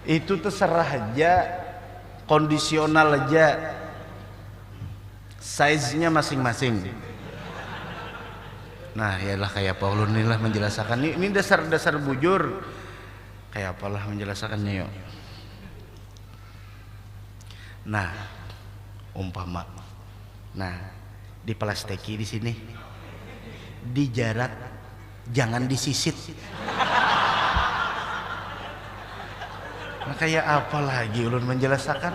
Itu terserah aja, kondisional aja, size-nya masing-masing. Nah, yalah kayak apa ulun inilah menjelaskan. Ini dasar-dasar bujur. Kayak apalah menjelaskannya yuk. Nah, umpama. Nah, diplastiki di sini. Dijarat. Jangan disisit. Nah, kayak apa lagi ulun menjelaskan?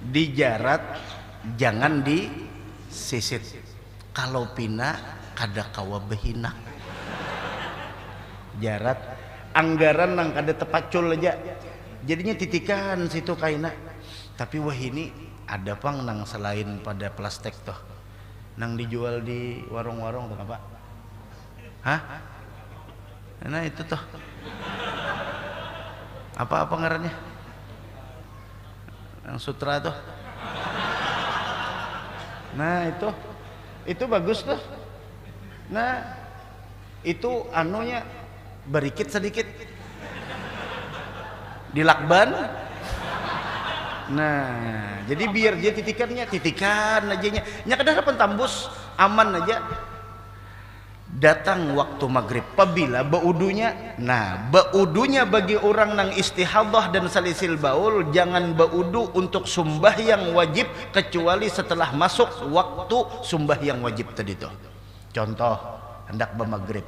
Dijarat, jangan disisit. Kalau pina kada kawa behina. Jarat, anggaran nang kada tepacul aja. Jadinya titikan situ kaina. Tapi wah ini ada pang nang selain pada plastik toh. Nang dijual di warung-warung tuh apa? Hah? Nah itu tuh. Apa ngarannya? Yang sutra tuh. Nah itu bagus tuh. Nah itu anunya berikit sedikit dilakban. Nah, jadi biar dia titikan aja nya kada harapan tambus, aman aja. datang waktu maghrib pabila baudunya. Nah, baudunya bagi orang nang istihadah dan salisil baul, jangan baudu untuk sembahyang wajib kecuali setelah masuk waktu sembahyang wajib tadi tuh. Contoh, hendak bermaghrib,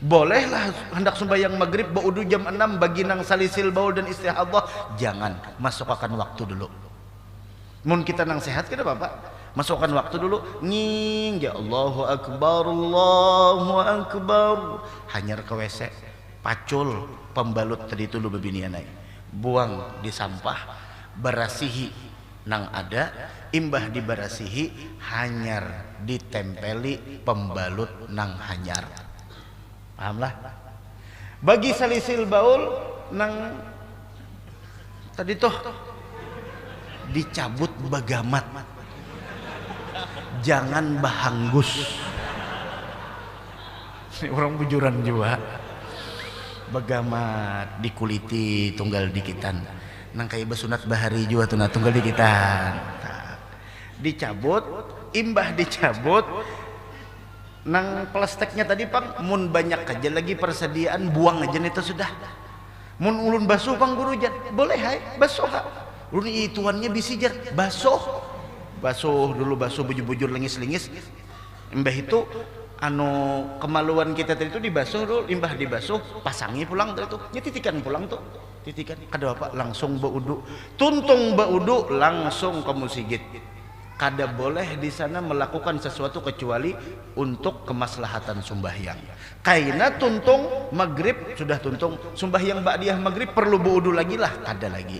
bolehlah hendak sembahyang maghrib baudu jam 6 bagi nang salisil baul dan istihadah, jangan, masukkan waktu dulu. Mun kita nang sehat kita Bapak, masukkan waktu dulu, nging ya Allahu Akbar, Allahu Akbar, hanyar ke WC, pacul pembalut tadi itu lu bebinianai, buang di sampah, barasihi nang ada, imbah dibarasihi, hanyar ditempeli pembalut nang hanyar. Pahamlah? Bagi salisil baul nang tadi tuh dicabut bagamat, jangan bahanggus. Orang bujuran juga bagamat dikuliti tunggal dikitan nang kayak basunat bahari juga tuh tunggal dikitan, dicabut, imbah dicabut nang plastiknya tadi Pang, mun banyak aja lagi persediaan, buang aja itu sudah. Mun ulun basuh Pang guru jan, boleh hai basuh ha, ulun ituannya bisi jar basuh dulu, basuh bujur-bujur lengis-lengis, imbah itu anu kemaluan kita tadi itu dibasuh dulu, imbah dibasuh pasangi pulang tadi itu, titikan pulang tuh, titikan kada apa langsung baudu, tuntung baudu langsung ke masjid. Kada boleh di sana melakukan sesuatu kecuali untuk kemaslahatan sembahyang. Kaina tuntung maghrib sudah tuntung, sembahyang ba'diyah maghrib perlu baudu lagi lah, kada lagi.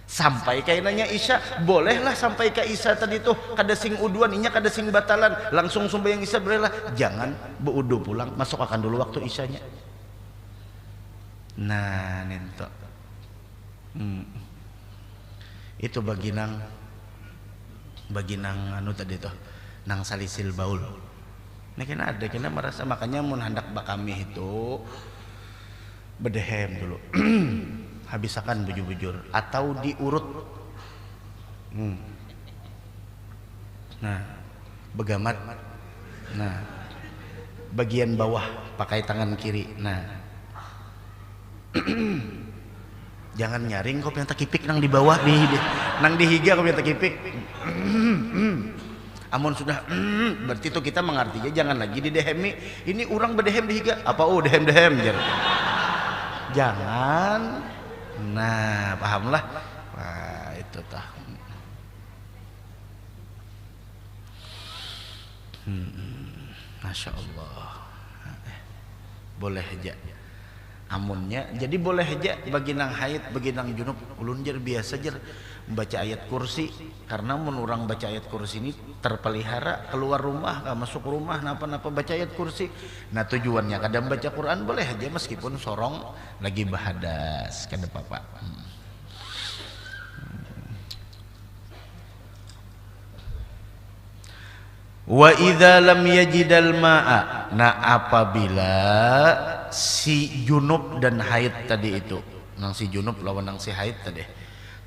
Sampai kainanya isya, bolehlah sampai ke isya tadi tuh kada sing uduan, inya kada sing batalan, langsung sembahyang isya bolehlah. Jangan baudu pulang, masuk akan dulu waktu isyanya. Nah, nento. Itu bagi nang anu tadi tuh nang salisil baul. Nah kena ada kena merasa, makanya mun hendak bakami itu bedehem dulu. Habisakan bujur-bujur atau diurut. Nah, begamat. Nah, bagian bawah pakai tangan kiri. Nah, jangan nyaring kok yang takipik nang di bawah nang dihiga kok yang takipik. Amun sudah berarti itu kita mengartinya jangan lagi didehemi. Ini orang bedehem dihiga apa dehem jar. Jangan. Nah, pahamlah. Wah, itu tah. Masya Allah. Boleh aja. Amunnya jadi boleh aja bagi nang haid, bagi nang junub, ulun jar biasa jar membaca ayat kursi, karena mun urang baca ayat kursi ini terpelihara, keluar rumah, masuk rumah napa-napa baca ayat kursi. Nah tujuannya kadang baca Quran boleh aja meskipun sorong lagi bahadas kada apa-apa. Wa idza lam yajidal ma'a, nah apabila si junub dan haid tadi itu, nang si junub lawan nang si haid tadi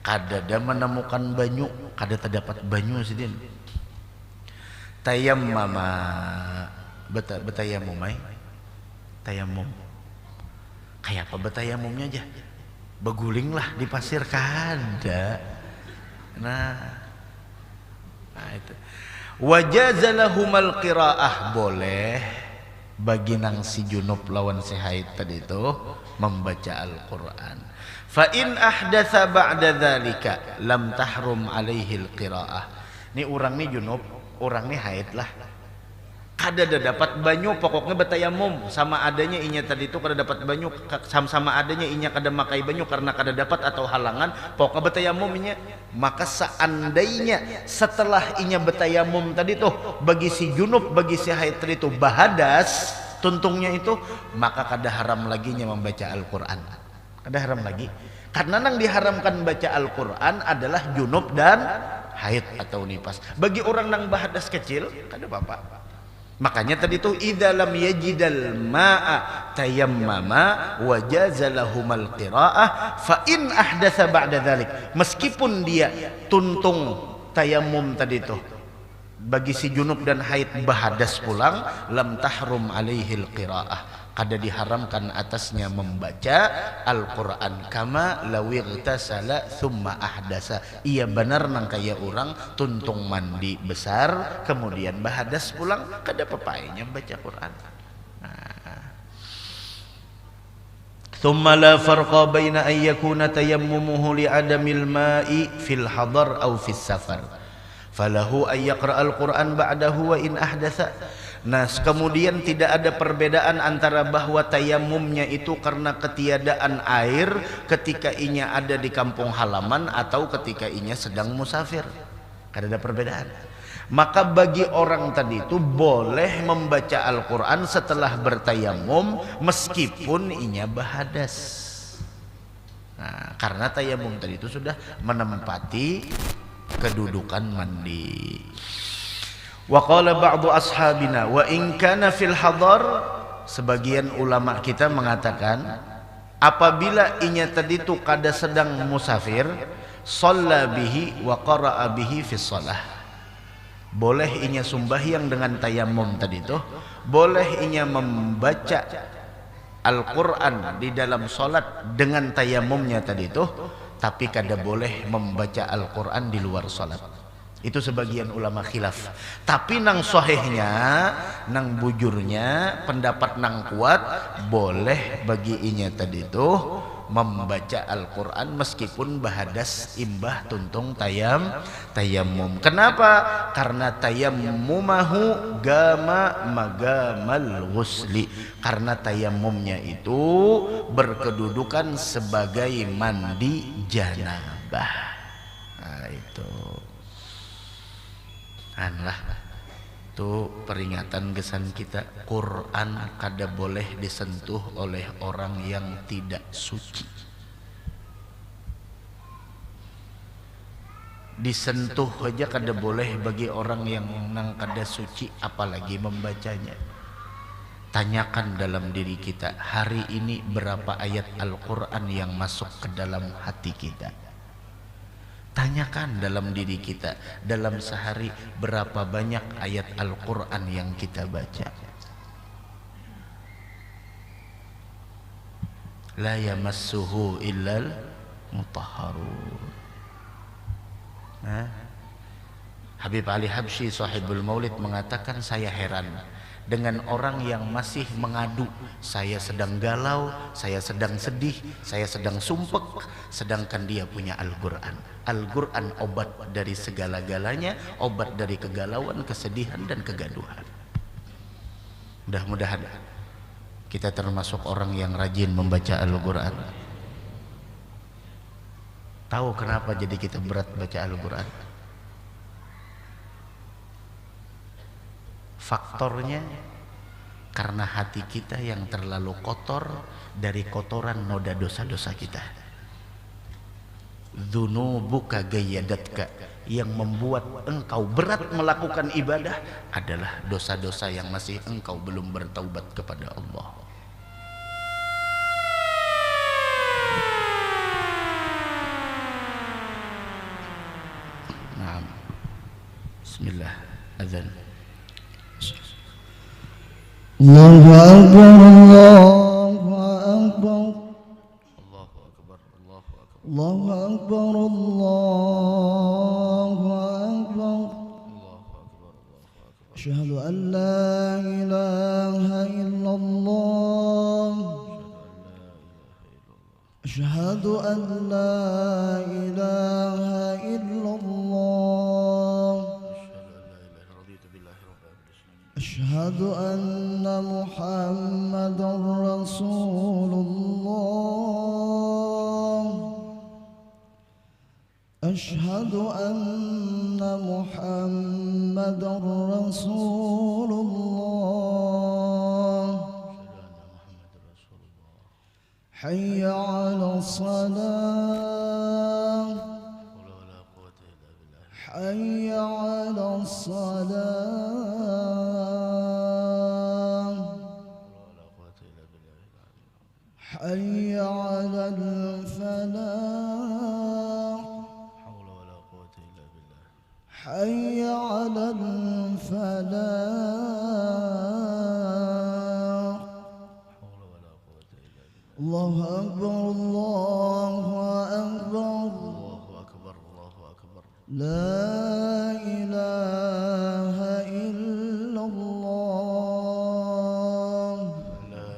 kada menemukan banyu, kada terdapat banyu sidin, tayammama, betayamum ai, tayamum kayak apa betayamumnya aja, beguling lah di pasir kada. Nah itu wajazalahumal qiraah, boleh bagi nang si junub lawan si haid tadi itu membaca Al-Quran. Fa in ahdatsa ba'da dzalika lam tahrum alaihil qiraah. Ini orang nih junub, orang nih haid lah, kada dapat banyu, pokoknya betayamum sama adanya inya tadi itu kada dapat banyu, sama adanya inya kada makai banyu karena kada dapat atau halangan, pokoknya betayamum inya. Maka seandainya setelah inya betayamum tadi tuh bagi si junub, bagi si haid tadi itu bahadas tuntungnya itu, maka kada haram lagi nya membaca Al-Quran, kada haram lagi, karena nang diharamkan baca Al-Quran adalah junub dan haid atau nifas. Bagi orang nang bahadas kecil kada apa-apa. Makanya tadi itu idza lam yajidal ma'a tayammama wa jazalahumal qiraah fa in ahdatsa ba'da dzalik, meskipun dia tuntung tayammum tadi itu bagi si junub dan haid bahadas pulang, lam tahrum alaihil qiraah, kada diharamkan atasnya membaca Al-Quran. Kama lawirtasala thumma ahdasa, ia benar nang kaya orang tuntung mandi besar kemudian bahadas pulang, kada papainya baca Quran. Thumma la farqa baina an yakuna tayammumuhu li'adamil ma'i fil hadar aw fis safar falahu an yaqra al-Quran ba'dahu wa in ahdatha. Nah, kemudian tidak ada perbedaan antara bahwa tayamumnya itu karena ketiadaan air ketika inya ada di kampung halaman atau ketika inya sedang musafir. Tidak ada perbedaan. Maka bagi orang tadi itu boleh membaca Al-Quran setelah bertayamum meskipun inya bahadas. Nah, karena tayamum tadi itu sudah menempati kedudukan mandi. Wa qala ba'du ashabina wa in kana fil hadar, sebagian ulama kita mengatakan apabila inya tadi itu kada sedang musafir, shalla bihi wa qara'a bihi fi shalah, boleh inya sumbahyang dengan tayamum tadi itu, boleh inya membaca Al-Quran di dalam salat dengan tayamumnya tadi itu, tapi kada boleh membaca Al-Quran di luar salat. Itu sebagian ulama khilaf. Tapi nang sahihnya, nang bujurnya, pendapat nang kuat, boleh bagi inya tadi itu membaca Al-Quran meskipun bahadas imbah tuntung tayamum. Kenapa? Karena tayammumahu gama magamal ghusli, karena tayamumnya itu berkedudukan sebagai mandi janabah. Nah, itu anlah itu peringatan gesan kita, Quran kada boleh disentuh oleh orang yang tidak suci. Disentuh aja kada boleh bagi orang yang nang kada suci, apalagi membacanya. Tanyakan dalam diri kita, hari ini berapa ayat Al-Quran yang masuk ke dalam hati kita? Tanyakan dalam diri kita, dalam sehari berapa banyak ayat Al-Quran yang kita baca. La yamassuhu illal mutahharun. Habib Ali Habsyi sahibul Maulid mengatakan, saya heran dengan orang yang masih mengadu, saya sedang galau, saya sedang sedih, saya sedang sumpek, sedangkan dia punya Al-Quran. Al-Quran obat dari segala-galanya, obat dari kegalauan, kesedihan dan kegaduhan. Mudah-mudahan kita termasuk orang yang rajin membaca Al-Quran. Tahu kenapa jadi kita berat baca Al-Quran? Faktornya karena hati kita yang terlalu kotor dari kotoran noda dosa-dosa kita. Dzunubuka gayyadatka, yang membuat engkau berat melakukan ibadah adalah dosa-dosa yang masih engkau belum bertaubat kepada Allah. Nah, bismillah, azan. Allahu Akbar, Allahu Akbar, Allahu Akbar, Allahu Akbar, Allahu Akbar, Allahu Akbar. Asyhadu an la ilaha illallah, asyhadu an la ilaha illallah, أشهد أن محمدا رسول الله، أشهد أن محمدا رسول الله، حي على الصلاة، حي على الصلاة، حي على الفلاح، حي على الفلاح الله أكبر الله أكبر الله أكبر الله أكبر لا إله إلا الله لا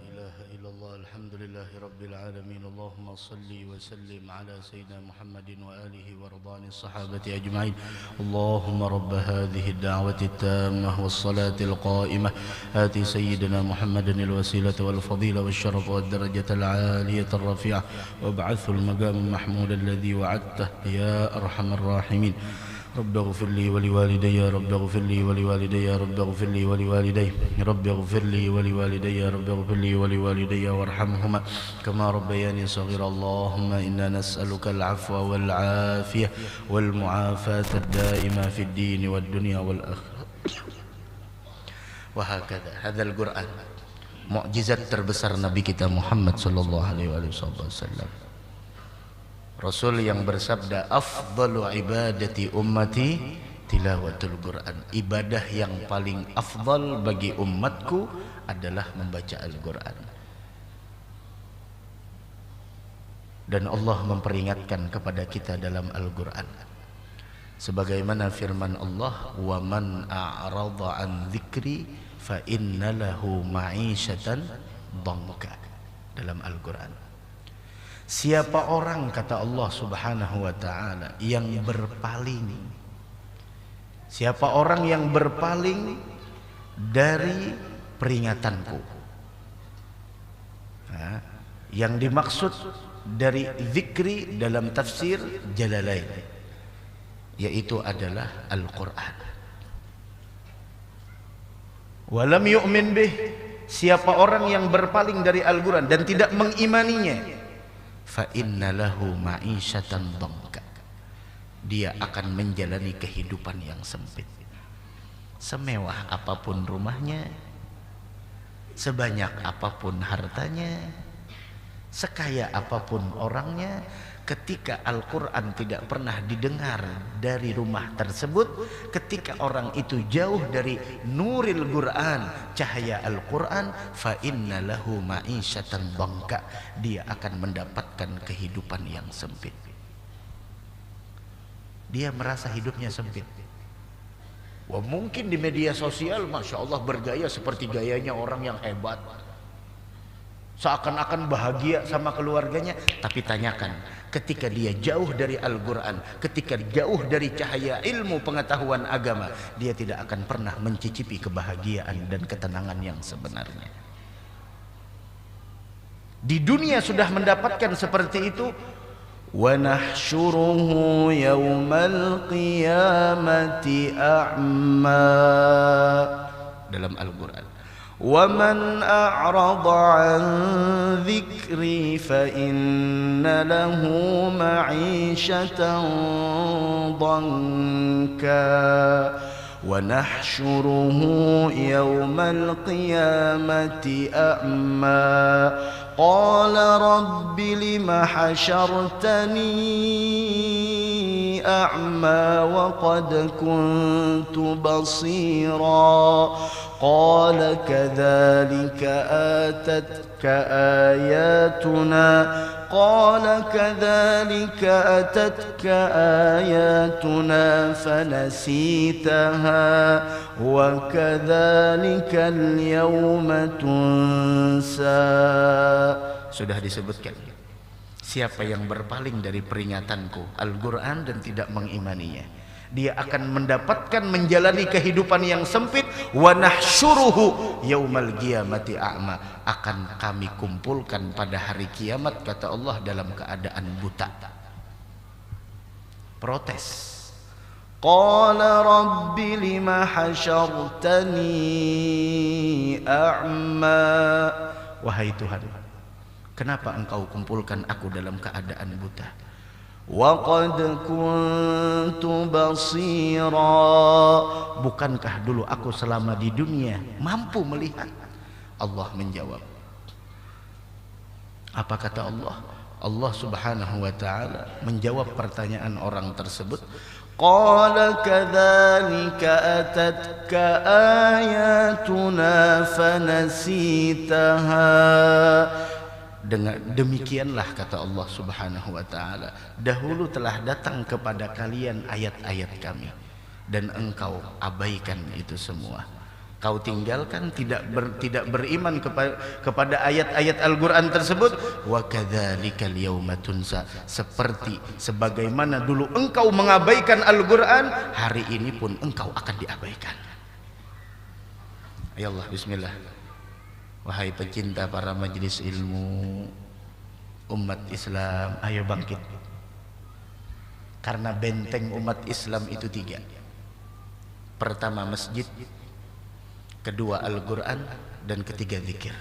إله إلا الله الحمد لله رب العالمين اللهم صل وسلم على سيدنا محمد وآله ورضوان الصحابة أجمعين اللهم رب هذه الدعوة التامة والصلاة القائمة آت سيدنا محمد الوسيلة والفضيلة والشرف والدرجة العالية الرفيعة وابعثه المقام المحمود الذي وعدته يا أرحم الراحمين رب اغفر لي ولوالدي رب اغفر لي ولوالدي رب اغفر لي ولوالدي رب اغفر لي ولوالدي رب اغفر لي ولوالدي وارحمهما كما ربياني صغيرا اللهم إنا نسألك العفو والعافية والمعافاة الدائمة في الدين والدنيا والآخرة وهكذا هذا القرآن mukjizat terbesar Nabi kita Muhammad sallallahu alaihi wasallam. Rasul yang bersabda afdalu ibadati ummati tilawatul Quran. Ibadah yang paling afdal bagi umatku adalah membaca Al-Quran. Dan Allah memperingatkan kepada kita dalam Al-Quran sebagaimana firman Allah wa man a'rada an dzikri fa inna lahu ma'isyatan dhanka dalam Al-Quran. Siapa orang kata Allah Subhanahu wa taala yang berpaling, siapa orang yang berpaling dari peringatanku. Yang dimaksud dari zikri dalam tafsir Jalalain yaitu adalah Al-Quran. Walam yu'min bih, siapa orang yang berpaling dari Al-Quran dan tidak mengimaninya, fa inna lahu ma'isyatan dhanka, dia akan menjalani kehidupan yang sempit. Semewah apapun rumahnya, sebanyak apapun hartanya, sekaya apapun orangnya, ketika Al-Quran tidak pernah didengar dari rumah tersebut, ketika orang itu jauh dari nuril Quran, cahaya Al-Quran, fa inna lahu ma'isyatan dhanka, dia akan mendapatkan kehidupan yang sempit. Dia merasa hidupnya sempit. Wah, mungkin di media sosial Masya Allah bergaya seperti gayanya orang yang hebat, seakan-akan bahagia sama keluarganya. Tapi tanyakan, ketika dia jauh dari Al-Quran, ketika jauh dari cahaya ilmu pengetahuan agama, dia tidak akan pernah mencicipi kebahagiaan dan ketenangan yang sebenarnya. Di dunia sudah mendapatkan seperti itu. Wa nahsyuruhu yaumal qiyamati a'ma dalam Al-Quran. Wa man a'rada 'an dzikri fa inna lahu ma'isyatan dhanka wa nahsyuruhu yaumal qiyamati a'ma qala rabbi lima hasyartani a'ma wa qad kuntu basira qala kadzalika atatka ayatuna qala kadzalika atatka ayatuna fanasitaha wa kadzalika al-yawma tunsa. Sudah disebutkan siapa yang berpaling dari peringatanku Al-Quran dan tidak mengimaninya, dia akan mendapatkan menjalani kehidupan yang sempit. Wa nahsyuruhu yaumal qiyamati a'ma, akan kami kumpulkan pada hari kiamat kata Allah dalam keadaan buta. Protes. Qala rabbi lima hasyartani a'ma, wahai Tuhan, kenapa engkau kumpulkan aku dalam keadaan buta? Wa qad kuntu basira, bukankah dulu aku selama di dunia mampu melihat? Allah menjawab. Apa kata Allah? Allah Subhanahu wa taala menjawab pertanyaan orang tersebut. Qala kadzalika atatka ayatuna fanasitaha. Dengan demikianlah kata Allah Subhanahu wa taala, dahulu telah datang kepada kalian ayat-ayat kami dan engkau abaikan itu semua. Kau tinggalkan, tidak beriman kepada ayat-ayat Al-Quran tersebut. Wa kadzalikal yauma tunsa, seperti sebagaimana dulu engkau mengabaikan Al-Quran, hari ini pun engkau akan diabaikan. Ya Allah, bismillah. Wahai pecinta para majelis ilmu, umat Islam, ayo bangkit. Karena benteng umat Islam itu 3. Pertama masjid, kedua Al-Quran, dan ketiga zikir.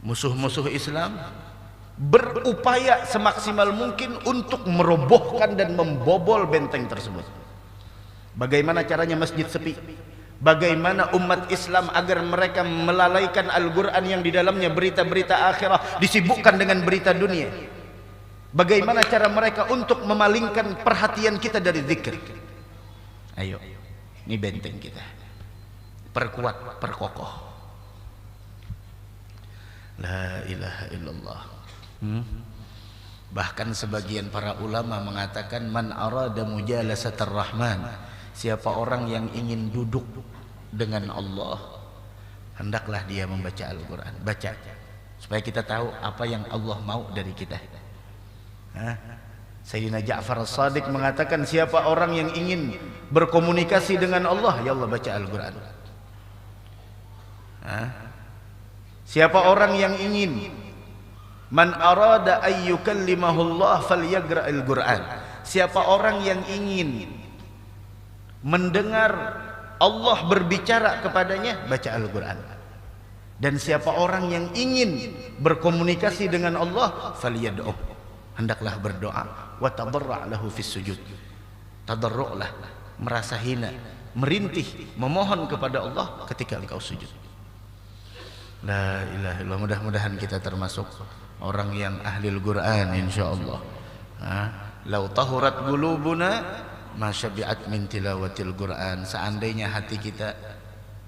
Musuh-musuh Islam berupaya semaksimal mungkin untuk merobohkan dan membobol benteng tersebut. Bagaimana caranya masjid sepi? Bagaimana umat Islam agar mereka melalaikan Al-Quran yang di dalamnya berita-berita akhirah disibukkan dengan berita dunia? Bagaimana cara mereka untuk memalingkan perhatian kita dari zikir? Ayo, ini benteng kita, perkuat, perkokoh. La ilaha illallah. Bahkan sebagian para ulama mengatakan, man arada mujalasatar rahman, siapa orang yang ingin duduk dengan Allah, hendaklah dia membaca Al-Quran. Baca supaya kita tahu apa yang Allah mau dari kita. Sayyidina Ja'far As-Sadiq mengatakan, siapa orang yang ingin berkomunikasi dengan Allah, ya Allah baca Al-Quran. Siapa orang yang ingin, man arada ayyukallimahullah falyagra al-Quran, siapa orang yang ingin mendengar Allah berbicara kepadanya, baca Al-Quran. Dan siapa orang yang ingin berkomunikasi dengan Allah, falyad'u, hendaklah berdoa, wa tadarra' lahu fis sujud, tadarru'lah, merasa hina, merintih, memohon kepada Allah ketika engkau sujud. La ilaha illallah. Mudah-mudahan kita termasuk orang yang ahli Al-Quran insyaallah. Lau tahurat qulubuna ma syabi'at min tilawatil Quran. Seandainya hati kita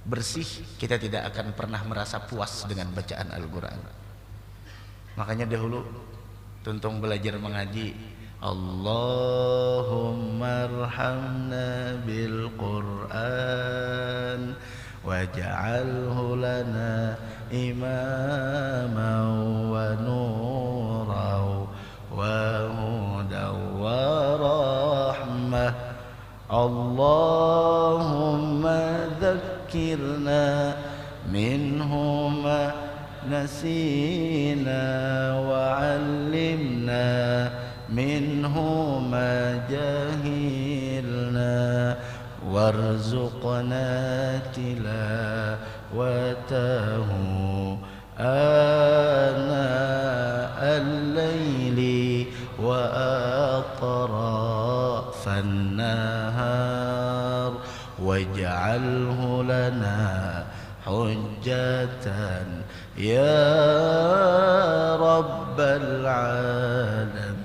bersih, kita tidak akan pernah merasa puas dengan bacaan Al-Quran. Makanya dahulu tuntung belajar mengaji, Allahumma arhamna bil Quran waj'alhu lana imaman wa nuran wa hudan wa rahmah. Allahumma dzakkirna minhu ma nasina wa 'allimna minhu ma jahilna warzuqna tilawatahu ana al-laili wa atrafan nahar waj'alhu lana hujjatan ya rabbal alamin.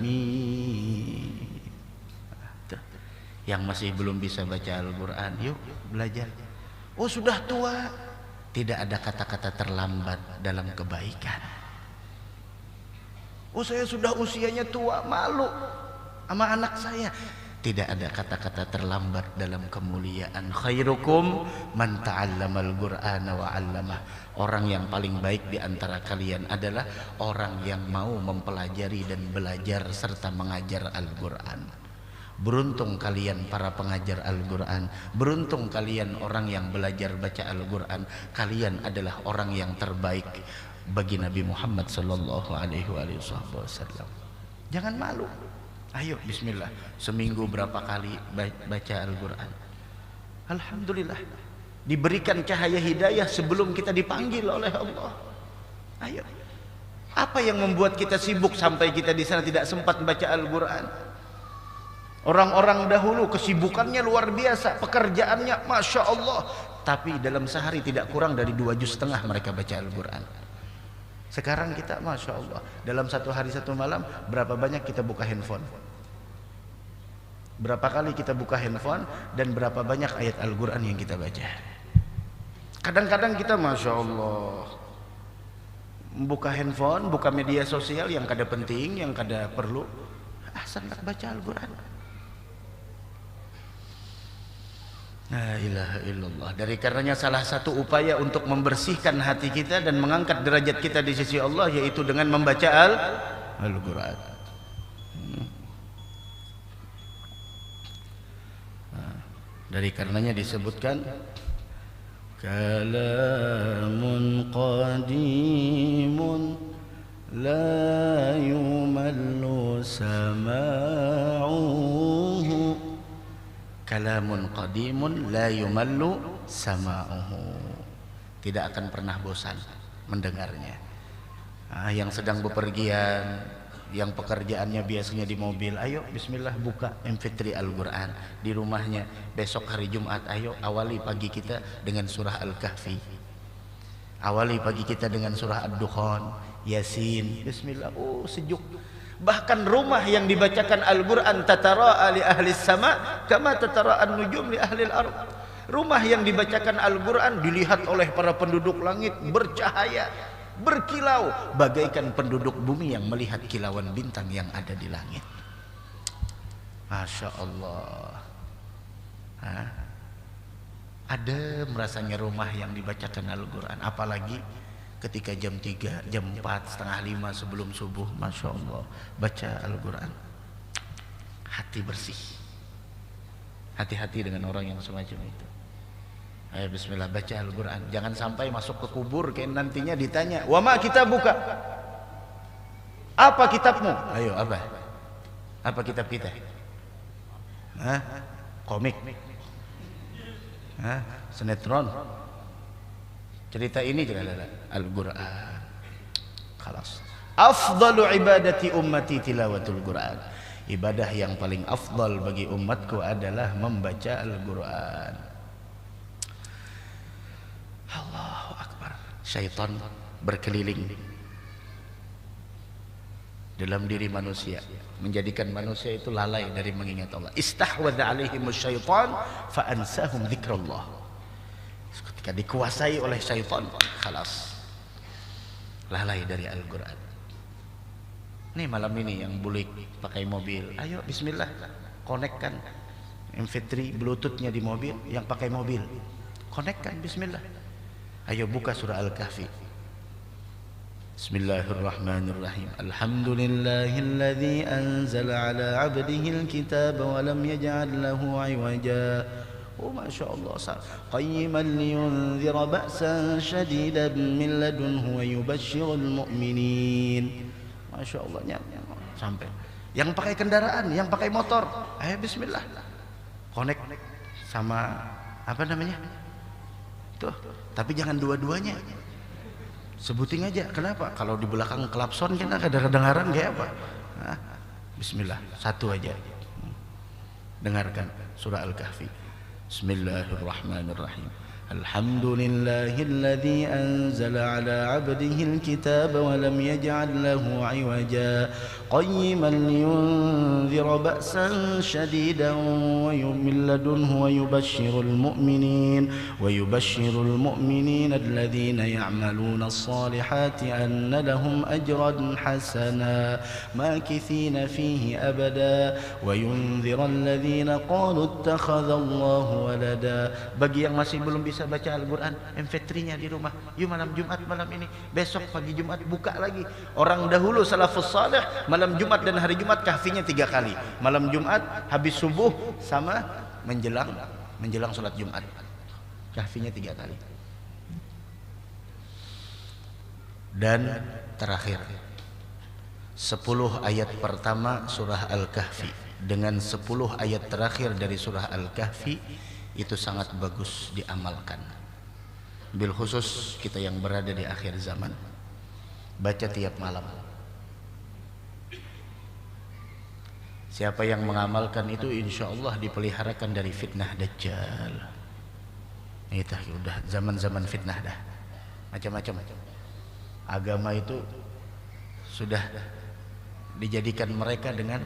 Yang masih belum bisa baca Al-Quran, yuk belajar. Oh sudah tua, tidak ada kata-kata terlambat dalam kebaikan. Oh saya sudah usianya tua, malu sama anak saya. Tidak ada kata-kata terlambat dalam kemuliaan. Khairukum man ta'allamal Qur'ana wa 'allamah. Orang yang paling baik di antara kalian adalah orang yang mau mempelajari dan belajar serta mengajar Al-Qur'an. Beruntung kalian para pengajar Al-Quran, beruntung kalian orang yang belajar baca Al-Quran. Kalian adalah orang yang terbaik bagi Nabi Muhammad sallallahu alaihi wasallam. Jangan malu. Ayo bismillah, seminggu berapa kali baca Al-Quran. Alhamdulillah, diberikan cahaya hidayah sebelum kita dipanggil oleh Allah. Ayo. Apa yang membuat kita sibuk sampai kita di sana tidak sempat baca Al-Quran? Orang-orang dahulu kesibukannya luar biasa, pekerjaannya Masya Allah, tapi dalam sehari tidak kurang dari 2,5 juz mereka baca Al-Quran. Sekarang kita Masya Allah, dalam satu hari satu malam berapa banyak kita buka handphone? Berapa kali kita buka handphone dan berapa banyak ayat Al-Quran yang kita baca. Kadang-kadang kita Masya Allah buka handphone, buka media sosial yang kada penting, yang kada perlu, sangat baca Al-Quran. La ilaha illallah. Dari karenanya salah satu upaya untuk membersihkan hati kita dan mengangkat derajat kita di sisi Allah yaitu dengan membaca Al-Quran. Dari karenanya disebutkan kalamun qadimun la yumallu sama'uhu. Kalamun qadimun la yumallu sama'uhu. Tidak akan pernah bosan mendengarnya. Yang sedang bepergian, yang pekerjaannya biasanya di mobil, ayo bismillah buka MP3 Al-Quran di rumahnya. Besok hari Jumat, ayo awali pagi kita dengan surah Al-Kahfi, awali pagi kita dengan surah Ad-Dukhan, Yasin, bismillah. Sejuk. Bahkan rumah yang dibacakan Al-Quran tatara'a li ahli sama kama tatara'an nujum li ahli al-ard. Rumah yang dibacakan Al-Quran dilihat oleh para penduduk langit bercahaya, berkilau bagaikan penduduk bumi yang melihat kilauan bintang yang ada di langit. Masya Allah. Ada merasanya rumah yang dibacakan Al-Quran, apalagi ketika jam 3, jam 4, setengah 5 sebelum subuh. Masya Allah, baca Al-Quran, hati bersih. Hati-hati dengan orang yang semacam itu. Ayo bismillah baca Al-Quran. Jangan sampai masuk ke kubur kayak nantinya ditanya, wa ma kitabuka, apa kitabmu? Ayo apa kitab kita? Komik, sinetron, cerita ini juga Al-Quran. Khalas. Afdalu ibadati ummati tilawatul Quran. Ibadah yang paling afdal bagi umatku adalah membaca Al-Quran. Allahu Akbar. Syaitan berkeliling dalam diri manusia, menjadikan manusia itu lalai dari mengingat Allah. Istahwadha alaihimus syaitan fa ansahum dzikrallah. Ketika dikuasai oleh syaitan, khalas, lalai dari Al-Quran. Nih malam ini yang bulik pakai mobil, ayo bismillah konekkan MP3 Bluetoothnya di mobil. Yang pakai mobil konekkan bismillah. Ayo buka surah Al-Kahfi. Bismillahirrahmanirrahim. Alhamdulillahilladzi anzala ala 'abdihi al-kitaba wa lam yaj'al lahu 'iwaja. Masya Allah. Qayyiman liyunzira ba'san shadidan min ladunhu wa yubashshirul mu'minin. Masya Allah. Sampai yang pakai kendaraan, yang pakai motor, ayo bismillah connect sama apa namanya tuh. Tapi jangan dua-duanya, sebutin aja. Kenapa? Kalau di belakang klakson kita kedengaran kayak apa? Bismillah, satu aja. Dengarkan surah Al-Kahfi. Bismillahirrahmanirrahim. Alhamdulillahilladzi anzala ala 'abdihi al-kitaba wa lam yaj'al lahu 'iwaja qayyiman liyunzira ba'san shadidan wa min ladunhu wa yubashshirul mu'minin alladhina ya'maluna as-salihati anna lahum ajran hasana makithina fihi abada wa yunzira alladhina qalu ittakhadha Allahu walada. Bagi yang masih belum bisa baca Al-Quran, MP3-nya di rumah. Yuk malam Jumat malam ini, besok pagi Jumat buka lagi. Orang dahulu salafus saleh malam Jumat dan hari Jumat kahfinya 3 kali. Malam Jumat habis subuh sama menjelang sholat Jumat. Kahfinya 3 kali. Dan terakhir 10 ayat pertama surah Al-Kahfi dengan 10 ayat terakhir dari surah Al-Kahfi itu sangat bagus diamalkan. Bil khusus kita yang berada di akhir zaman, baca tiap malam. Siapa yang mengamalkan itu insya Allah dipeliharakan dari fitnah Dajjal. Itu udah zaman-zaman fitnah dah, macam-macam. Agama itu sudah dijadikan mereka dengan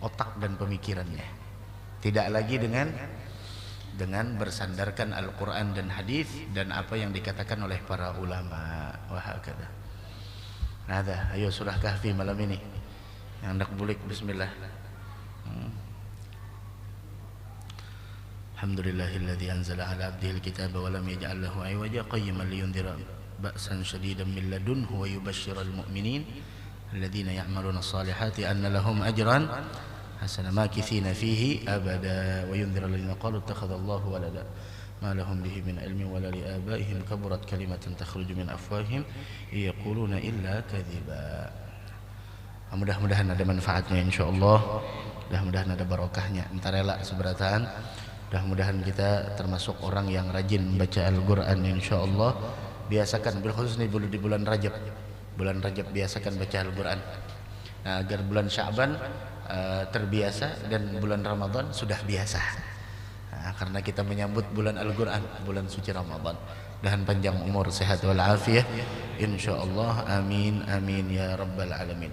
otak dan pemikirannya. Tidak lagi dengan bersandarkan Al-Quran dan hadis dan apa yang dikatakan oleh para ulama. Wahakada. Nada, ayo surah Kahfi malam ini. Yang hendak bulik, bismillah. Alhamdulillahilladzi anzala ala abdihil kitaba wa lam yaj'al lahu 'iwaja qayyiman liyundhira ba'san shadidan min ladunhu wa yubashshiral mu'minin alladzina ya'maluna as-salihati anna lahum ajran hasana makithina fihi abada wa yundhira alladhina qalu ittakhadallahu walada ma lahum bihi min ilmin wala li abaihim kaburat kalimatan takhruju min afwahihim yaquluna illa kadhiba. Mudah-mudahan ada manfaatnya insyaallah. Mudah-mudahan ada barokahnya. Entar rela seberatan. Mudah-mudahan kita termasuk orang yang rajin membaca Al-Qur'an insyaallah. Biasakan bil khusus di bulan Rajab. Bulan Rajab biasakan baca Al-Qur'an. Nah, agar bulan Sya'ban terbiasa dan bulan Ramadan sudah biasa. Nah, karena kita menyambut bulan Al-Qur'an, bulan suci Ramadan. Dan panjang umur, sehat wal afiyah insyaallah. Amin amin ya rabbal alamin.